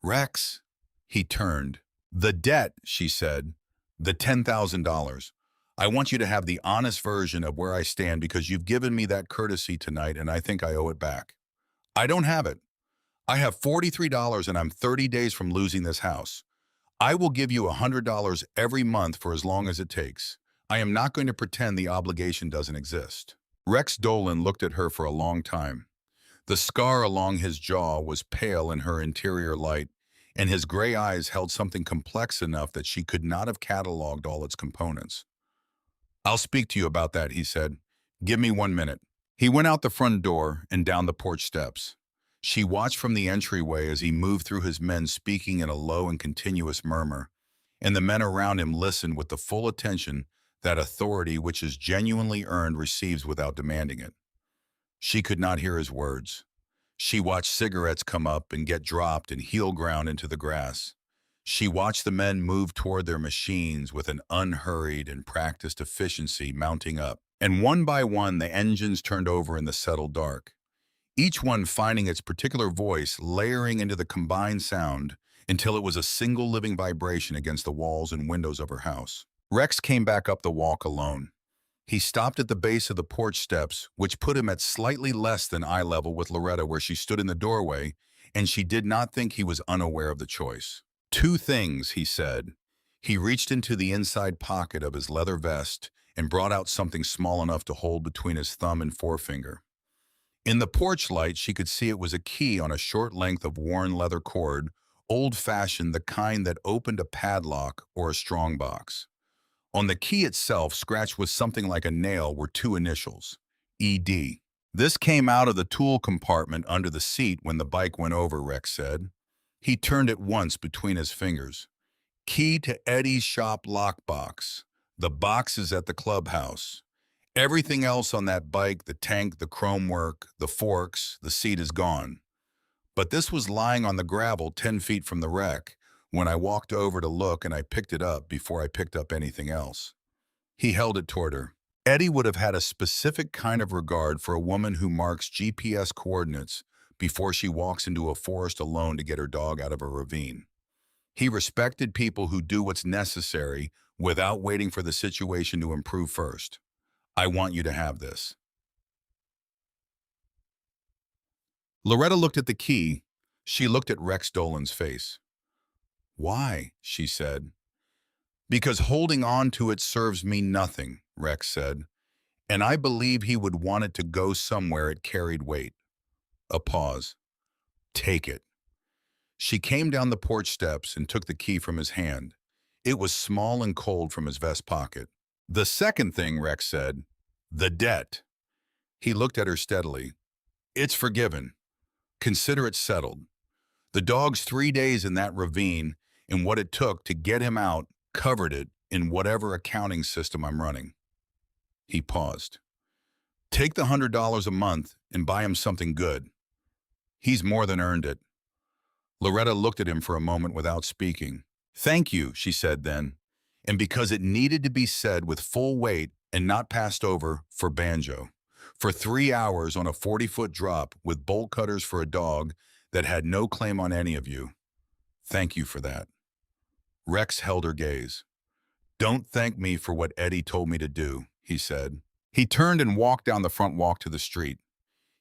Rex, he turned. The debt, she said. The $10,000. I want you to have the honest version of where I stand because you've given me that courtesy tonight and I think I owe it back. I don't have it. I have $43 and I'm 30 days from losing this house. I will give you $100 every month for as long as it takes. I am not going to pretend the obligation doesn't exist." Rex Dolan looked at her for a long time. The scar along his jaw was pale in her interior light, and his gray eyes held something complex enough that she could not have cataloged all its components. "I'll speak to you about that," he said. "Give me 1 minute." He went out the front door and down the porch steps. She watched from the entryway as he moved through his men, speaking in a low and continuous murmur, and the men around him listened with the full attention that authority which is genuinely earned receives without demanding it. She could not hear his words. She watched cigarettes come up and get dropped and heel ground into the grass. She watched the men move toward their machines with an unhurried and practiced efficiency mounting up. And one by one, the engines turned over in the settled dark, each one finding its particular voice, layering into the combined sound until it was a single living vibration against the walls and windows of her house. Rex came back up the walk alone. He stopped at the base of the porch steps, which put him at slightly less than eye level with Loretta, where she stood in the doorway, and she did not think he was unaware of the choice. "Two things," he said. He reached into the inside pocket of his leather vest and brought out something small enough to hold between his thumb and forefinger. In the porch light, she could see it was a key on a short length of worn leather cord, old-fashioned, the kind that opened a padlock or a strongbox. On the key itself, scratched with something like a nail, were two initials, ED. "This came out of the tool compartment under the seat when the bike went over," Rex said. He turned it once between his fingers. "Key to Eddie's shop lockbox. The box is at the clubhouse. Everything else on that bike, the tank, the chrome work, the forks, the seat is gone. But this was lying on the gravel 10 feet from the wreck when I walked over to look, and I picked it up before I picked up anything else." He held it toward her. Eddie would have had a specific kind of regard for a woman who marks GPS coordinates before she walks into a forest alone to get her dog out of a ravine. He respected people who do what's necessary without waiting for the situation to improve first. "I want you to have this." Loretta looked at the key. She looked at Rex Dolan's face. "Why?" she said. "Because holding on to it serves me nothing," Rex said. "And I believe he would want it to go somewhere it carried weight." A pause. "Take it." She came down the porch steps and took the key from his hand. It was small and cold from his vest pocket. "The second thing," Rex said, "the debt." He looked at her steadily. "It's forgiven. Consider it settled. The dog's 3 days in that ravine and what it took to get him out covered it in whatever accounting system I'm running." He paused. "Take the $100 a month and buy him something good. He's more than earned it." Loretta looked at him for a moment without speaking. "Thank you," she said then, and because it needed to be said with full weight and not passed over, for Banjo. For 3 hours on a 40-foot drop with bolt cutters for a dog that had no claim on any of you. Thank you for that." Rex held her gaze. "Don't thank me for what Eddie told me to do," he said. He turned and walked down the front walk to the street.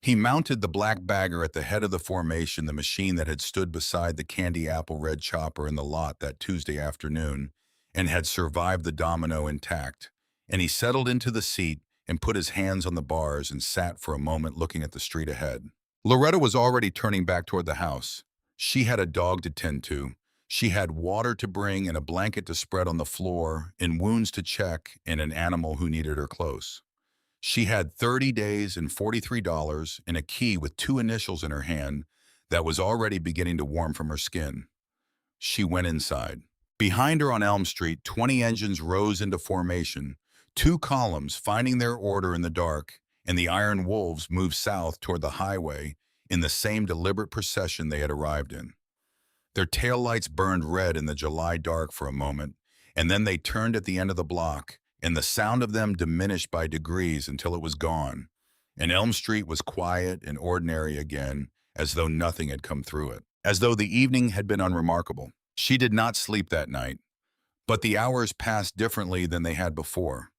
He mounted the black bagger at the head of the formation, the machine that had stood beside the candy apple red chopper in the lot that Tuesday afternoon and had survived the domino intact, and he settled into the seat and put his hands on the bars and sat for a moment looking at the street ahead. Loretta was already turning back toward the house. She had a dog to tend to. She had water to bring and a blanket to spread on the floor, and wounds to check, and an animal who needed her close. She had 30 days and $43 and a key with two initials in her hand that was already beginning to warm from her skin. She went inside. Behind her on Elm Street, 20 engines rose into formation, two columns finding their order in the dark, and the Iron Wolves moved south toward the highway in the same deliberate procession they had arrived in. Their taillights burned red in the July dark for a moment, and then they turned at the end of the block, and the sound of them diminished by degrees until it was gone, and Elm Street was quiet and ordinary again, as though nothing had come through it, as though the evening had been unremarkable. She did not sleep that night, but the hours passed differently than they had before.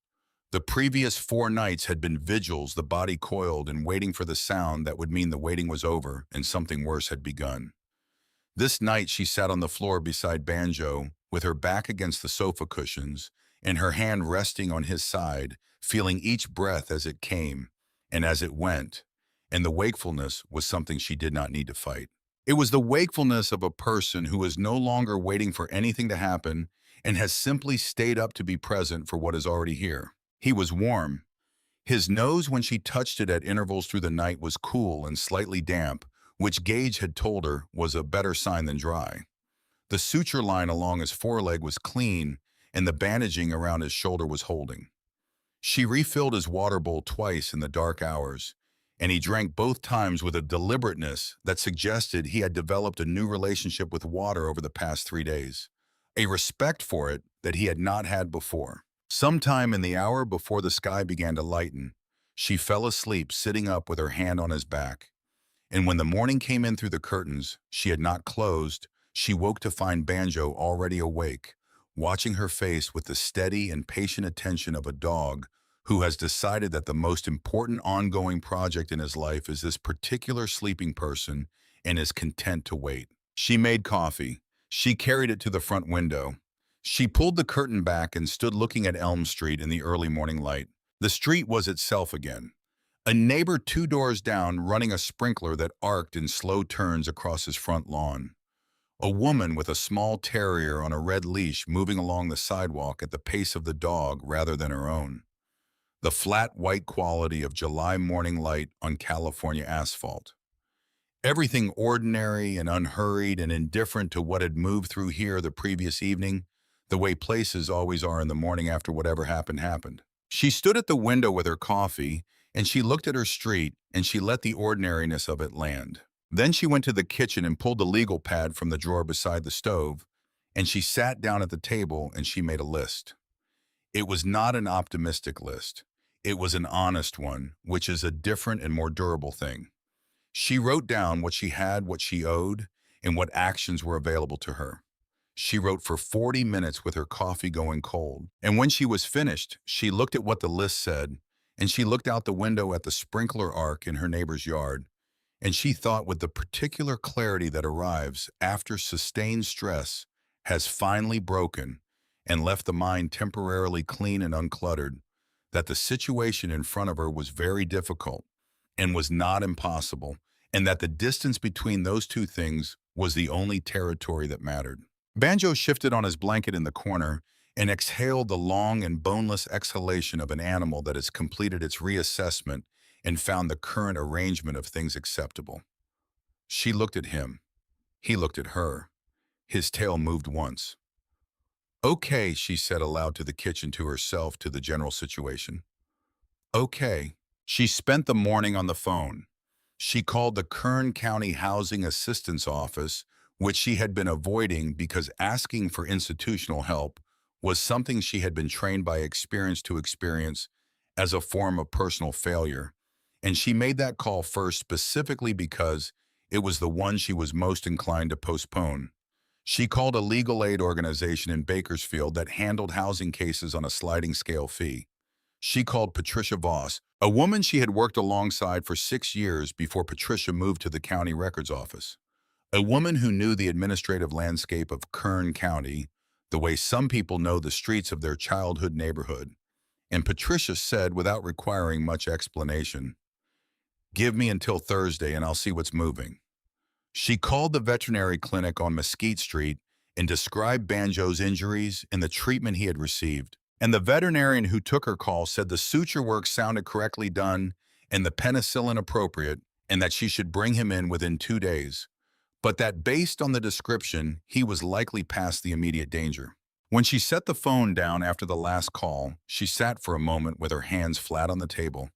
The previous 4 nights had been vigils, the body coiled and waiting for the sound that would mean the waiting was over and something worse had begun. This night she sat on the floor beside Banjo, with her back against the sofa cushions and her hand resting on his side, feeling each breath as it came and as it went, and the wakefulness was something she did not need to fight. It was the wakefulness of a person who is no longer waiting for anything to happen and has simply stayed up to be present for what is already here. He was warm. His nose, when she touched it at intervals through the night, was cool and slightly damp, which Gage had told her was a better sign than dry. The suture line along his foreleg was clean, and the bandaging around his shoulder was holding. She refilled his water bowl twice in the dark hours, and he drank both times with a deliberateness that suggested he had developed a new relationship with water over the past 3 days, a respect for it that he had not had before. Sometime in the hour before the sky began to lighten, she fell asleep sitting up with her hand on his back. And when the morning came in through the curtains she had not closed, she woke to find Banjo already awake, watching her face with the steady and patient attention of a dog who has decided that the most important ongoing project in his life is this particular sleeping person and is content to wait. She made coffee. She carried it to the front window. She pulled the curtain back and stood looking at Elm Street in the early morning light. The street was itself again. A neighbor 2 doors down running a sprinkler that arced in slow turns across his front lawn. A woman with a small terrier on a red leash moving along the sidewalk at the pace of the dog rather than her own. The flat white quality of July morning light on California asphalt. Everything ordinary and unhurried and indifferent to what had moved through here the previous evening, the way places always are in the morning after whatever happened. She stood at the window with her coffee, and she looked at her street, and she let the ordinariness of it land. Then she went to the kitchen and pulled the legal pad from the drawer beside the stove, and she sat down at the table and she made a list. It was not an optimistic list. It was an honest one, which is a different and more durable thing. She wrote down what she had, what she owed, and what actions were available to her. She wrote for 40 minutes with her coffee going cold. And when she was finished, she looked at what the list said, and she looked out the window at the sprinkler arc in her neighbor's yard, and she thought with the particular clarity that arrives after sustained stress has finally broken and left the mind temporarily clean and uncluttered, that the situation in front of her was very difficult and was not impossible, and that the distance between those two things was the only territory that mattered. Banjo shifted on his blanket in the corner and exhaled the long and boneless exhalation of an animal that has completed its reassessment and found the current arrangement of things acceptable. She looked at him. He looked at her. His tail moved once. "Okay," she said aloud to the kitchen, to herself, to the general situation. "Okay." She spent the morning on the phone. She called the Kern County Housing Assistance Office, which she had been avoiding because asking for institutional help was something she had been trained by experience to experience as a form of personal failure. And she made that call first specifically because it was the one she was most inclined to postpone. She called a legal aid organization in Bakersfield that handled housing cases on a sliding scale fee. She called Patricia Voss, a woman she had worked alongside for 6 years before Patricia moved to the county records office. A woman who knew the administrative landscape of Kern County, the way some people know the streets of their childhood neighborhood. And Patricia said, without requiring much explanation, "Give me until Thursday and I'll see what's moving." She called the veterinary clinic on Mesquite Street and described Banjo's injuries and the treatment he had received. And the veterinarian who took her call said the suture work sounded correctly done and the penicillin appropriate, and that she should bring him in within 2 days, but that based on the description, he was likely past the immediate danger. When she set the phone down after the last call, she sat for a moment with her hands flat on the table,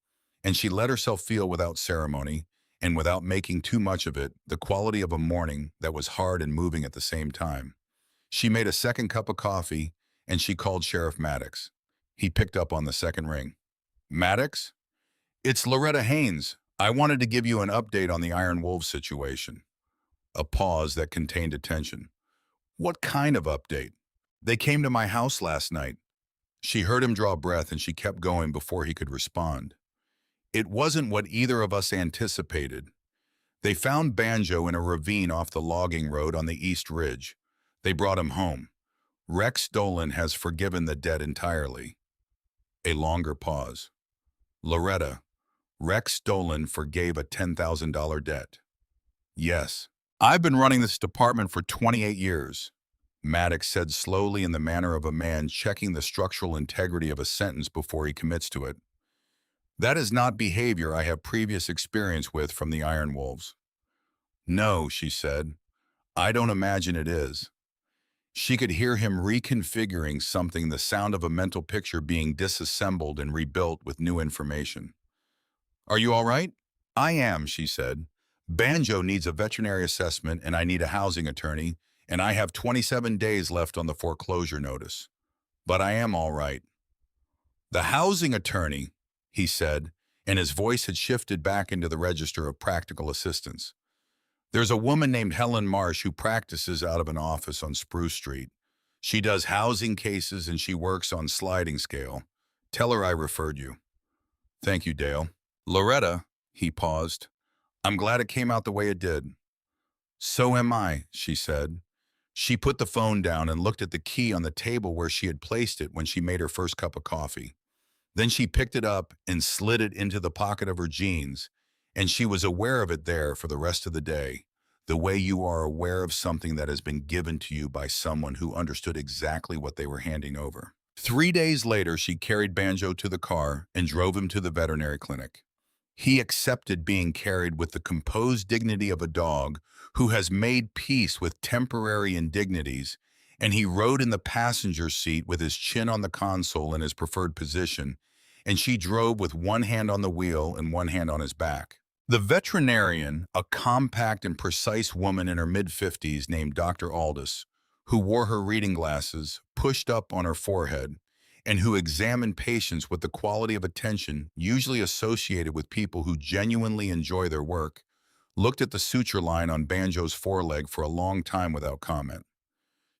and she let herself feel without ceremony, and without making too much of it, the quality of a morning that was hard and moving at the same time. She made a second cup of coffee, and she called Sheriff Maddox. He picked up on the second ring. "Maddox? It's Loretta Haynes. I wanted to give you an update on the Iron Wolves situation." A pause that contained attention. "What kind of update?" "They came to my house last night." She heard him draw breath and she kept going before he could respond. It wasn't what either of us anticipated. They found Banjo in a ravine off the logging road on the East Ridge. They brought him home. Rex Dolan has forgiven the debt entirely. A longer pause. Loretta, Rex Dolan forgave a $10,000 debt. Yes. I've been running this department for 28 years, Maddox said slowly in the manner of a man checking the structural integrity of a sentence before he commits to it. That is not behavior I have previous experience with from the Iron Wolves. No, she said. I don't imagine it is. She could hear him reconfiguring something, the sound of a mental picture being disassembled and rebuilt with new information. Are you all right? I am, she said. Banjo needs a veterinary assessment and I need a housing attorney, and I have 27 days left on the foreclosure notice. But I am all right. The housing attorney, he said, and his voice had shifted back into the register of practical assistance. There's a woman named Helen Marsh who practices out of an office on Spruce Street. She does housing cases and she works on sliding scale. Tell her I referred you. Thank you, Dale. Loretta, he paused. I'm glad it came out the way it did. So am I, she said. She put the phone down and looked at the key on the table where she had placed it when she made her first cup of coffee. Then she picked it up and slid it into the pocket of her jeans, and she was aware of it there for the rest of the day, the way you are aware of something that has been given to you by someone who understood exactly what they were handing over. 3 days later, she carried Banjo to the car and drove him to the veterinary clinic. He accepted being carried with the composed dignity of a dog who has made peace with temporary indignities, and he rode in the passenger seat with his chin on the console in his preferred position, and she drove with one hand on the wheel and one hand on his back. The veterinarian, a compact and precise woman in her mid-50s named Dr. Aldous, who wore her reading glasses pushed up on her forehead, and who examined patients with the quality of attention usually associated with people who genuinely enjoy their work, looked at the suture line on Banjo's foreleg for a long time without comment.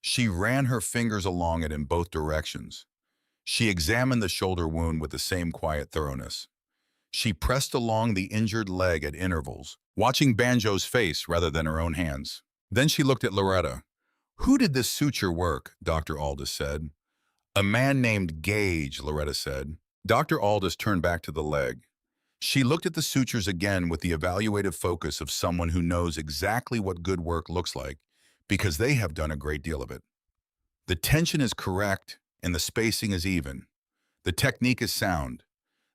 She ran her fingers along it in both directions. She examined the shoulder wound with the same quiet thoroughness. She pressed along the injured leg at intervals, watching Banjo's face rather than her own hands. Then she looked at Loretta. Who did this suture work? Dr. Aldous said. A man named Gage, Loretta said. Dr. Aldous turned back to the leg. She looked at the sutures again with the evaluative focus of someone who knows exactly what good work looks like because they have done a great deal of it. The tension is correct and the spacing is even. The technique is sound.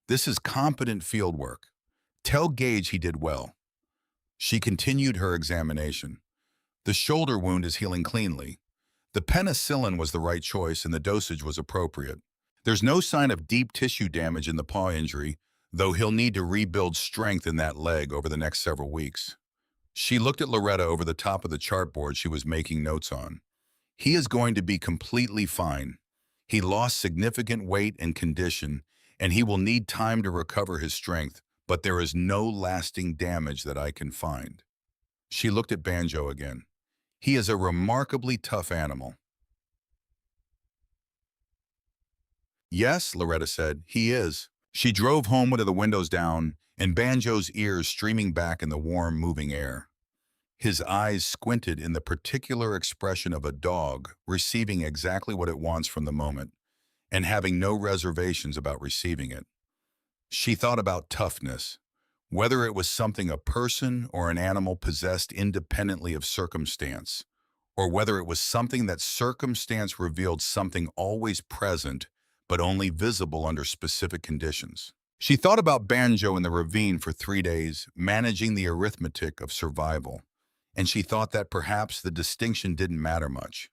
This is competent field work. Tell Gage he did well. She continued her examination. The shoulder wound is healing cleanly. The penicillin was the right choice and the dosage was appropriate. There's no sign of deep tissue damage in the paw injury, though he'll need to rebuild strength in that leg over the next several weeks. She looked at Loretta over the top of the chartboard she was making notes on. He is going to be completely fine. He lost significant weight and condition, and he will need time to recover his strength, but there is no lasting damage that I can find. She looked at Banjo again. He is a remarkably tough animal. Yes, Loretta said, he is. She drove home with the windows down and Banjo's ears streaming back in the warm, moving air. His eyes squinted in the particular expression of a dog receiving exactly what it wants from the moment and having no reservations about receiving it. She thought about toughness, whether it was something a person or an animal possessed independently of circumstance, or whether it was something that circumstance revealed something always present but only visible under specific conditions. She thought about Banjo in the ravine for 3 days, managing the arithmetic of survival, and she thought that perhaps the distinction didn't matter much.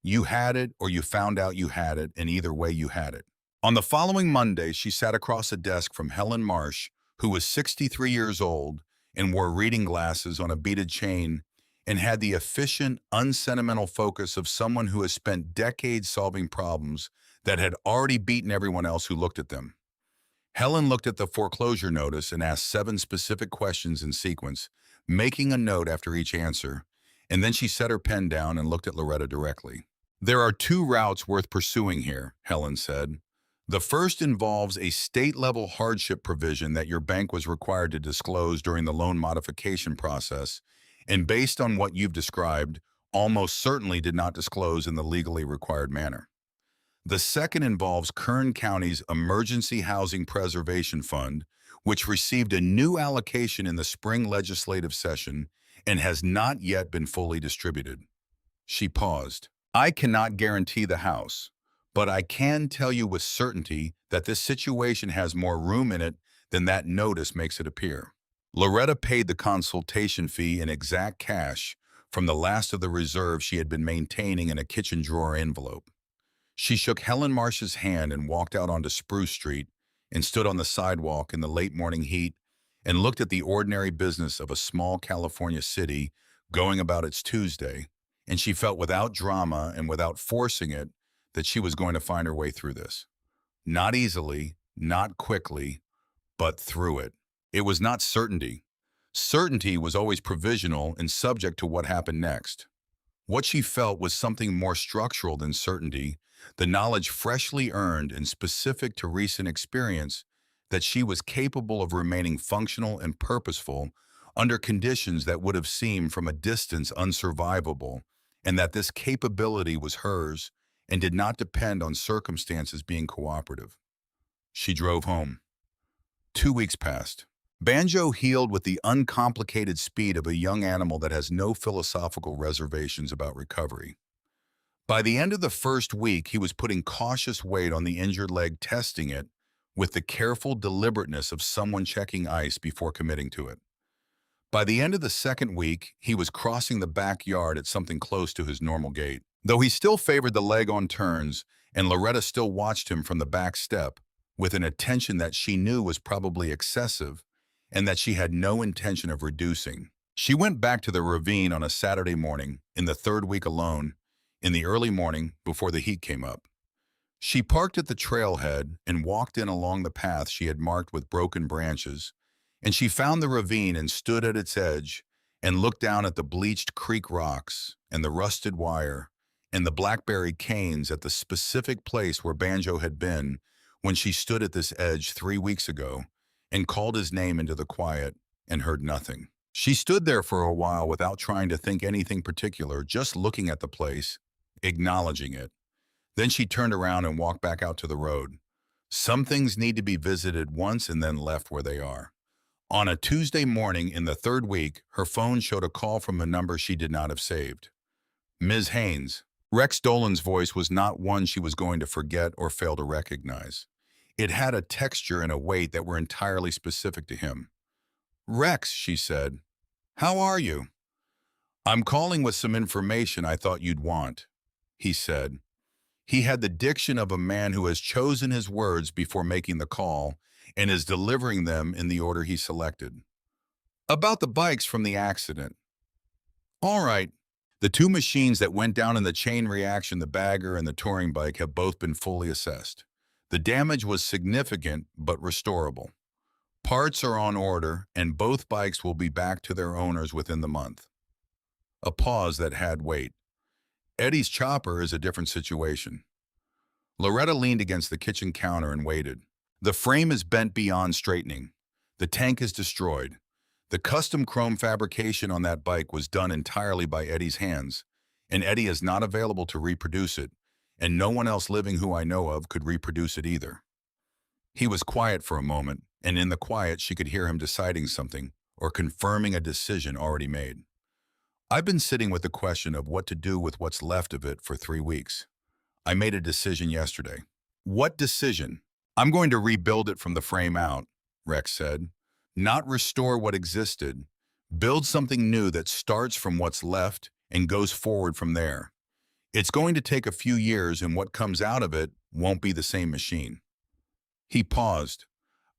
You had it or you found out you had it, and either way you had it. On the following Monday, she sat across a desk from Helen Marsh, who was 63 years old and wore reading glasses on a beaded chain and had the efficient, unsentimental focus of someone who has spent decades solving problems that had already beaten everyone else who looked at them. Helen looked at the foreclosure notice and asked 7 specific questions in sequence, making a note after each answer, and then she set her pen down and looked at Loretta directly. There are 2 routes worth pursuing here, Helen said. The first involves a state-level hardship provision that your bank was required to disclose during the loan modification process, and based on what you've described, almost certainly did not disclose in the legally required manner. The second involves Kern County's Emergency Housing Preservation Fund, which received a new allocation in the spring legislative session and has not yet been fully distributed. She paused. I cannot guarantee the house, but I can tell you with certainty that this situation has more room in it than that notice makes it appear. Loretta paid the consultation fee in exact cash from the last of the reserve she had been maintaining in a kitchen drawer envelope. She shook Helen Marsh's hand and walked out onto Spruce Street and stood on the sidewalk in the late morning heat and looked at the ordinary business of a small California city going about its Tuesday, and she felt without drama and without forcing it that she was going to find her way through this. Not easily, not quickly, but through it. It was not certainty. Certainty was always provisional and subject to what happened next. What she felt was something more structural than certainty, the knowledge freshly earned and specific to recent experience that she was capable of remaining functional and purposeful under conditions that would have seemed from a distance unsurvivable, and that this capability was hers and did not depend on circumstances being cooperative. She drove home. 2 weeks passed. Banjo healed with the uncomplicated speed of a young animal that has no philosophical reservations about recovery. By the end of the first week, he was putting cautious weight on the injured leg, testing it with the careful deliberateness of someone checking ice before committing to it. By the end of the second week, he was crossing the backyard at something close to his normal gait. Though he still favored the leg on turns, and Loretta still watched him from the back step, with an attention that she knew was probably excessive and that she had no intention of reducing. She went back to the ravine on a Saturday morning, in the third week alone, in the early morning before the heat came up. She parked at the trailhead and walked in along the path she had marked with broken branches, and she found the ravine and stood at its edge and looked down at the bleached creek rocks and the rusted wire and the blackberry canes at the specific place where Banjo had been when she stood at this edge 3 weeks ago and called his name into the quiet and heard nothing. She stood there for a while without trying to think anything particular, just looking at the place, acknowledging it. Then she turned around and walked back out to the road. Some things need to be visited once and then left where they are. On a Tuesday morning in the third week, her phone showed a call from a number she did not have saved. Ms. Haynes. Rex Dolan's voice was not one she was going to forget or fail to recognize. It had a texture and a weight that were entirely specific to him. "Rex," she said, "how are you?" "I'm calling with some information I thought you'd want," he said. He had the diction of a man who has chosen his words before making the call and is delivering them in the order he selected. "About the bikes from the accident." "All right. The two machines that went down in the chain reaction, the bagger and the touring bike, have both been fully assessed. The damage was significant but restorable. Parts are on order, and both bikes will be back to their owners within the month." A pause that had weight. Eddie's chopper is a different situation. Loretta leaned against the kitchen counter and waited. The frame is bent beyond straightening. The tank is destroyed. The custom chrome fabrication on that bike was done entirely by Eddie's hands, and Eddie is not available to reproduce it, and no one else living who I know of could reproduce it either. He was quiet for a moment, and in the quiet she could hear him deciding something or confirming a decision already made. "I've been sitting with the question of what to do with what's left of it for 3 weeks. I made a decision yesterday." "What decision?" "I'm going to rebuild it from the frame out," Rex said. "Not restore what existed. Build something new that starts from what's left and goes forward from there. It's going to take a few years, and what comes out of it won't be the same machine." He paused.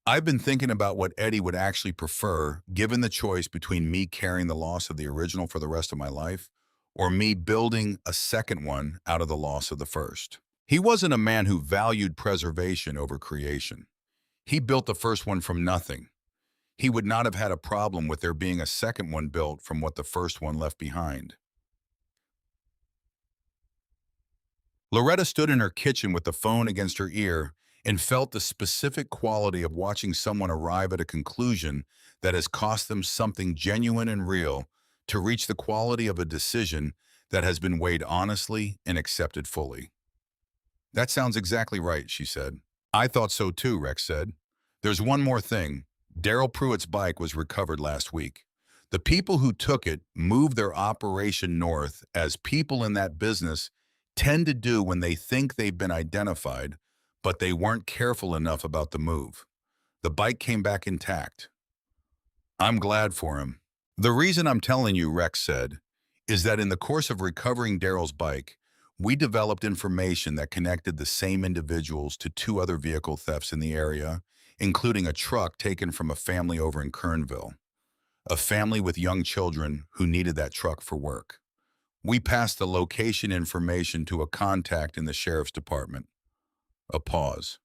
"I've been thinking about what Eddie would actually prefer, given the choice between me carrying the loss of the original for the rest of my life, or me building a second one out of the loss of the first." He wasn't a man who valued preservation over creation. He built the first one from nothing. He would not have had a problem with there being a second one built from what the first one left behind. Loretta stood in her kitchen with the phone against her ear and felt the specific quality of watching someone arrive at a conclusion that has cost them something genuine and real to reach the quality of a decision that has been weighed honestly and accepted fully. That sounds exactly right, she said. I thought so too, Rex said. There's one more thing. Daryl Pruitt's bike was recovered last week. The people who took it moved their operation north, as people in that business tend to do when they think they've been identified, but they weren't careful enough about the move. The bike came back intact. I'm glad for him. The reason I'm telling you, Rex said, is that in the course of recovering Daryl's bike, we developed information that connected the same individuals to two other vehicle thefts in the area, including a truck taken from a family over in Kernville, a family with young children who needed that truck for work. We passed the location information to a contact in the sheriff's department. A pause.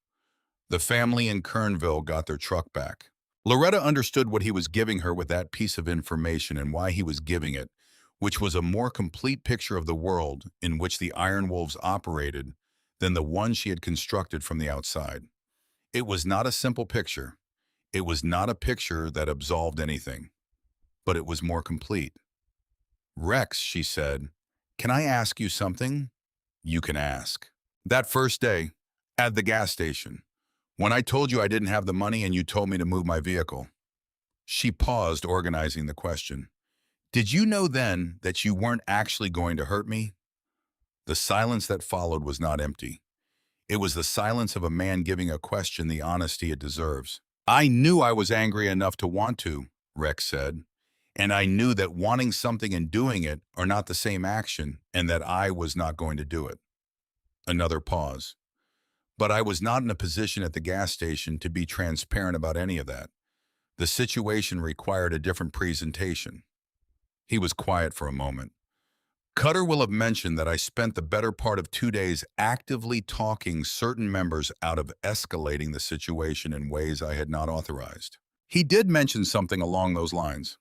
The family in Kernville got their truck back. Loretta understood what he was giving her with that piece of information and why he was giving it, which was a more complete picture of the world in which the Iron Wolves operated than the one she had constructed from the outside. It was not a simple picture. It was not a picture that absolved anything, but it was more complete. Rex, she said, can I ask you something? You can ask. That first day, at the gas station, when I told you I didn't have the money and you told me to move my vehicle. She paused, organizing the question. Did you know then that you weren't actually going to hurt me? The silence that followed was not empty. It was the silence of a man giving a question the honesty it deserves. I knew I was angry enough to want to, Rex said, and I knew that wanting something and doing it are not the same action and that I was not going to do it. Another pause. But I was not in a position at the gas station to be transparent about any of that. The situation required a different presentation. He was quiet for a moment. Cutter will have mentioned that I spent the better part of 2 days actively talking certain members out of escalating the situation in ways I had not authorized. He did mention something along those lines.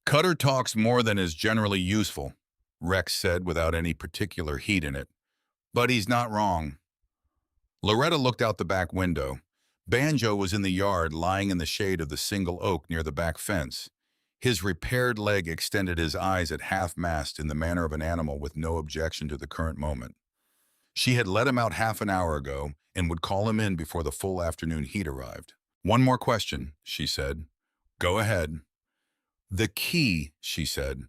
Cutter talks more than is generally useful, Rex said without any particular heat in it. But he's not wrong. Loretta looked out the back window. Banjo was in the yard, lying in the shade of the single oak near the back fence. His repaired leg extended his eyes at half-mast in the manner of an animal with no objection to the current moment. She had let him out half an hour ago and would call him in before the full afternoon heat arrived. One more question, she said. Go ahead. The key, she said.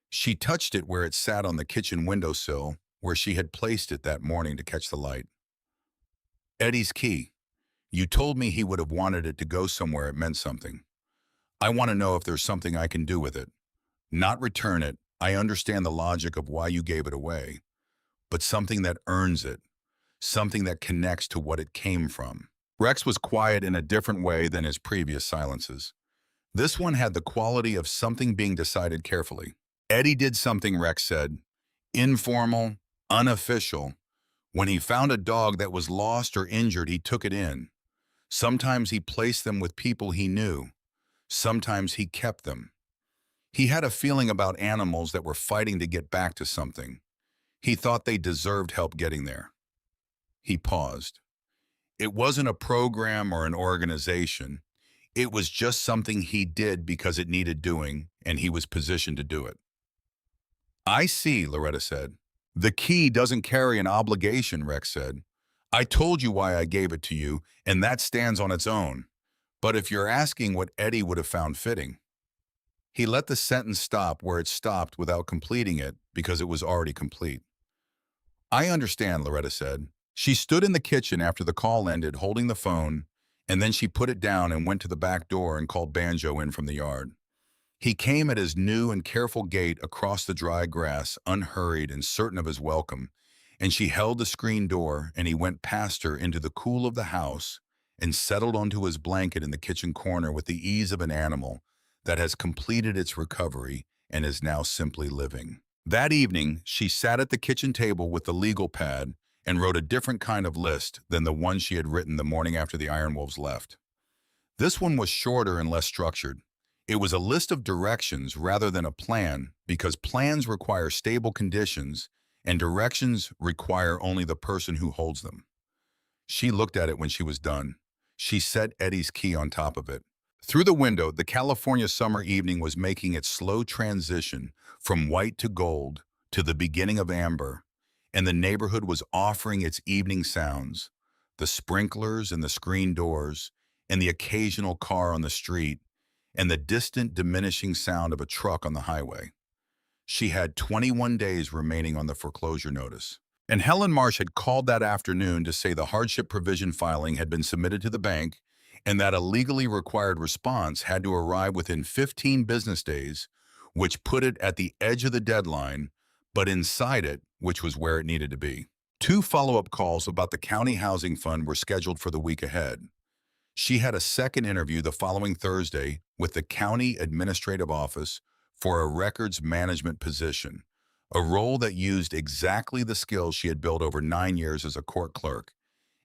She touched it where it sat on the kitchen windowsill, where she had placed it that morning to catch the light. Eddie's key. You told me he would have wanted it to go somewhere it meant something. I want to know if there's something I can do with it. Not return it. I understand the logic of why you gave it away. But something that earns it. Something that connects to what it came from. Rex was quiet in a different way than his previous silences. This one had the quality of something being decided carefully. Eddie did something, Rex said. Informal, unofficial. When he found a dog that was lost or injured, he took it in. Sometimes he placed them with people he knew. Sometimes he kept them. He had a feeling about animals that were fighting to get back to something. He thought they deserved help getting there. He paused. It wasn't a program or an organization. It was just something he did because it needed doing, and he was positioned to do it. I see, Loretta said. The key doesn't carry an obligation, Rex said. I told you why I gave it to you, and that stands on its own. But if you're asking what Eddie would have found fitting. He let the sentence stop where it stopped without completing it because it was already complete. I understand, Loretta said. She stood in the kitchen after the call ended, holding the phone, and then she put it down and went to the back door and called Banjo in from the yard. He came at his new and careful gait across the dry grass, unhurried and certain of his welcome, and she held the screen door, and he went past her into the cool of the house and settled onto his blanket in the kitchen corner with the ease of an animal that has completed its recovery and is now simply living. That evening, she sat at the kitchen table with the legal pad and wrote a different kind of list than the one she had written the morning after the Iron Wolves left. This one was shorter and less structured. It was a list of directions rather than a plan, because plans require stable conditions and directions require only the person who holds them. She looked at it when she was done. She set Eddie's key on top of it. Through the window, the California summer evening was making its slow transition from white to gold to the beginning of amber, and the neighborhood was offering its evening sounds, the sprinklers and the screen doors, and the occasional car on the street, and the distant diminishing sound of a truck on the highway. She had 21 days remaining on the foreclosure notice. And Helen Marsh had called that afternoon to say the hardship provision filing had been submitted to the bank and that a legally required response had to arrive within 15 business days, which put it at the edge of the deadline, but inside it, which was where it needed to be. Two follow-up calls about the county housing fund were scheduled for the week ahead. She had a second interview the following Thursday with the county administrative office for a records management position, a role that used exactly the skills she had built over 9 years as a court clerk,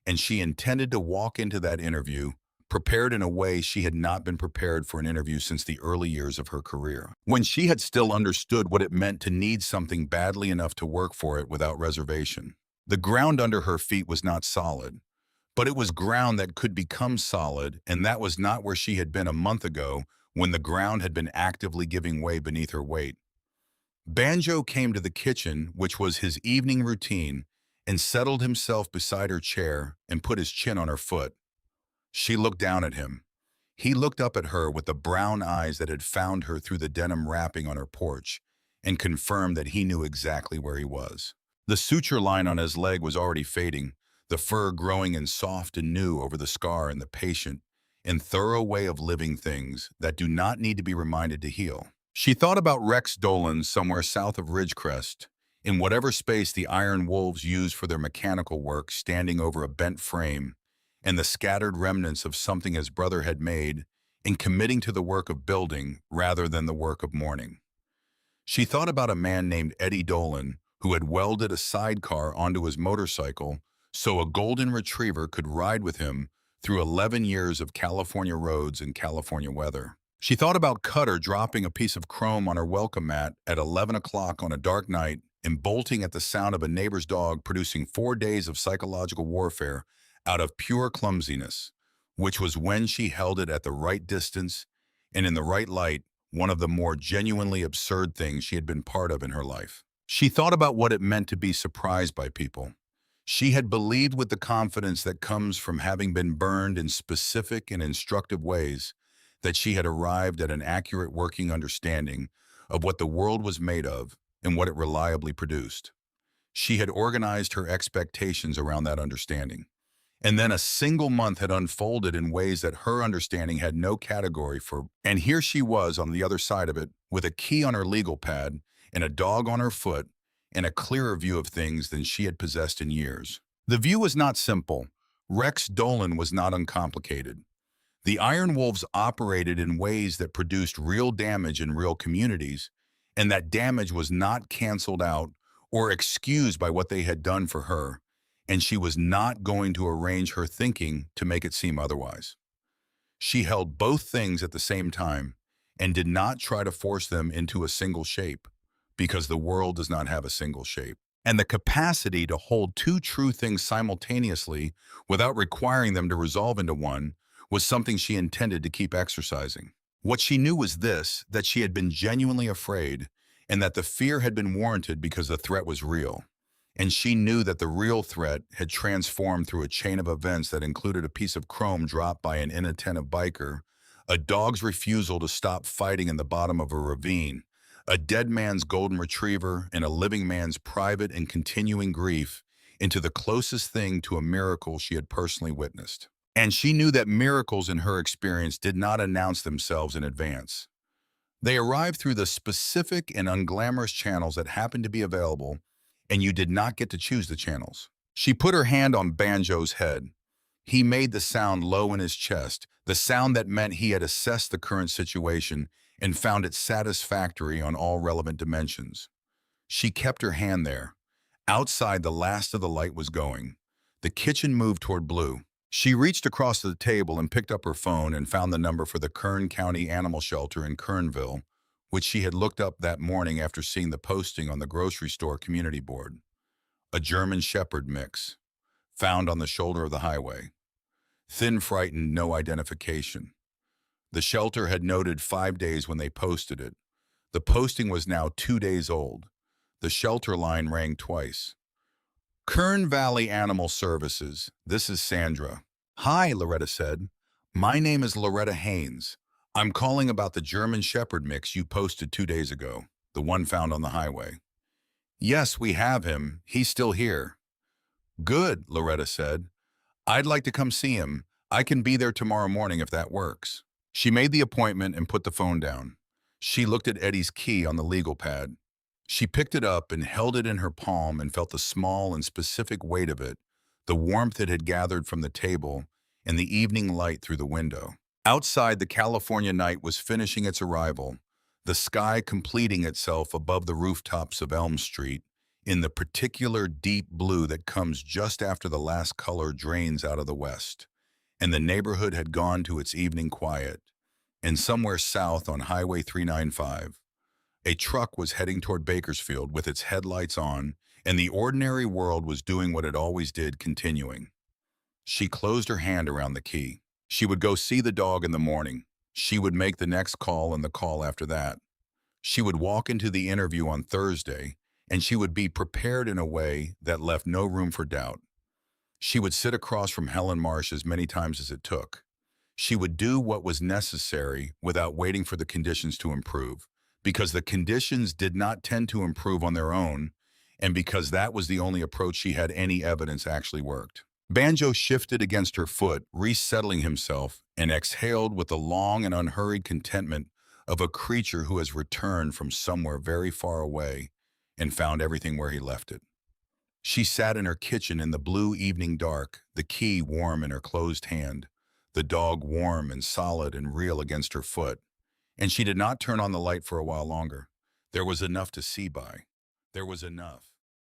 and she intended to walk into that interview prepared in a way she had not been prepared for an interview since the early years of her career, when she had still understood what it meant to need something badly enough to work for it without reservation. The ground under her feet was not solid, but it was ground that could become solid, and that was not where she had been a month ago when the ground had been actively giving way beneath her weight. Banjo came to the kitchen, which was his evening routine, and settled himself beside her chair and put his chin on her foot. She looked down at him. He looked up at her with the brown eyes that had found her through the denim wrapping on her porch and confirmed that he knew exactly where he was. The suture line on his leg was already fading, the fur growing in soft and new over the scar and the patient and thorough way of living things that do not need to be reminded to heal. She thought about Rex Dolan somewhere south of Ridgecrest, in whatever space the iron wolves used for their mechanical work standing over a bent frame, and the scattered remnants of something his brother had made in committing to the work of building rather than the work of mourning. She thought about a man named Eddie Dolan who had welded a sidecar onto his motorcycle so a golden retriever could ride with him through 11 years of California roads and California weather. She thought about Cutter dropping a piece of chrome on her welcome mat at 11 o'clock on a dark night and bolting at the sound of a neighbor's dog producing 4 days of psychological warfare out of pure clumsiness, which was when she held it at the right distance and in the right light, one of the more genuinely absurd things she had been part of in her life. She thought about what it meant to be surprised by people. She had believed with the confidence that comes from having been burned in specific and instructive ways that she had arrived at an accurate working understanding of what the world was made of and what it reliably produced. She had organized her expectations around that understanding. And then a single month had unfolded in ways that her understanding had no category for, and here she was on the other side of it, with a key on her legal pad and a dog on her foot and a clearer view of things than she had possessed in years. The view was not simple. Rex Dolan was not uncomplicated. The Iron Wolves operated in ways that produced real damage in real communities, and that damage was not canceled out or excused by what they had done for her, and she was not going to arrange her thinking to make it seem otherwise. She held both things at the same time and did not try to force them into a single shape, because the world does not have a single shape. And the capacity to hold two true things simultaneously without requiring them to resolve into one was something she intended to keep exercising. What she knew was this, that she had been genuinely afraid, and that the fear had been warranted because the threat was real. And she knew that the real threat had transformed through a chain of events that included a piece of chrome dropped by an inattentive biker, a dog's refusal to stop fighting in the bottom of a ravine, a dead man's golden retriever, and a living man's private and continuing grief into the closest thing to a miracle she had personally witnessed. And she knew that miracles in her experience did not announce themselves in advance. They arrived through the specific and unglamorous channels that happened to be available, and you did not get to choose the channels. She put her hand on Banjo's head. He made the sound low in his chest, the sound that meant he had assessed the current situation and found it satisfactory on all relevant dimensions. She kept her hand there. Outside, the last of the light was going. The kitchen moved toward blue. She reached across the table and picked up her phone and found the number for the Kern County Animal Shelter in Kernville, which she had looked up that morning after seeing the posting on the grocery store community board. A German Shepherd mix. found on the shoulder of the highway. Thin, frightened, no identification. The shelter had noted 5 days when they posted it. The posting was now 2 days old. The shelter line rang twice. Kern Valley Animal Services, this is Sandra. Hi, Loretta said. My name is Loretta Haynes. I'm calling about the German Shepherd mix you posted 2 days ago, the one found on the highway. Yes, we have him. He's still here. Good, Loretta said. I'd like to come see him. I can be there tomorrow morning if that works. She made the appointment and put the phone down. She looked at Eddie's key on the legal pad. She picked it up and held it in her palm and felt the small and specific weight of it, the warmth it had gathered from the table, and the evening light through the window. Outside, the California night was finishing its arrival, the sky completing itself above the rooftops of Elm Street, in the particular deep blue that comes just after the last color drains out of the west. And the neighborhood had gone to its evening quiet. And somewhere south on Highway 395, a truck was heading toward Bakersfield with its headlights on, and the ordinary world was doing what it always did, continuing. She closed her hand around the key. She would go see the dog in the morning. She would make the next call and the call after that. She would walk into the interview on Thursday, and she would be prepared in a way that left no room for doubt. She would sit across from Helen Marsh as many times as it took. She would do what was necessary without waiting for the conditions to improve, because the conditions did not tend to improve on their own, and because that was the only approach she had any evidence actually worked. Banjo shifted against her foot, resettling himself, and exhaled with the long and unhurried contentment of a creature who has returned from somewhere very far away and found everything where he left it. She sat in her kitchen in the blue evening dark, the key warm in her closed hand, the dog warm and solid and real against her foot, and she did not turn on the light for a while longer. There was enough to see by. There was enough.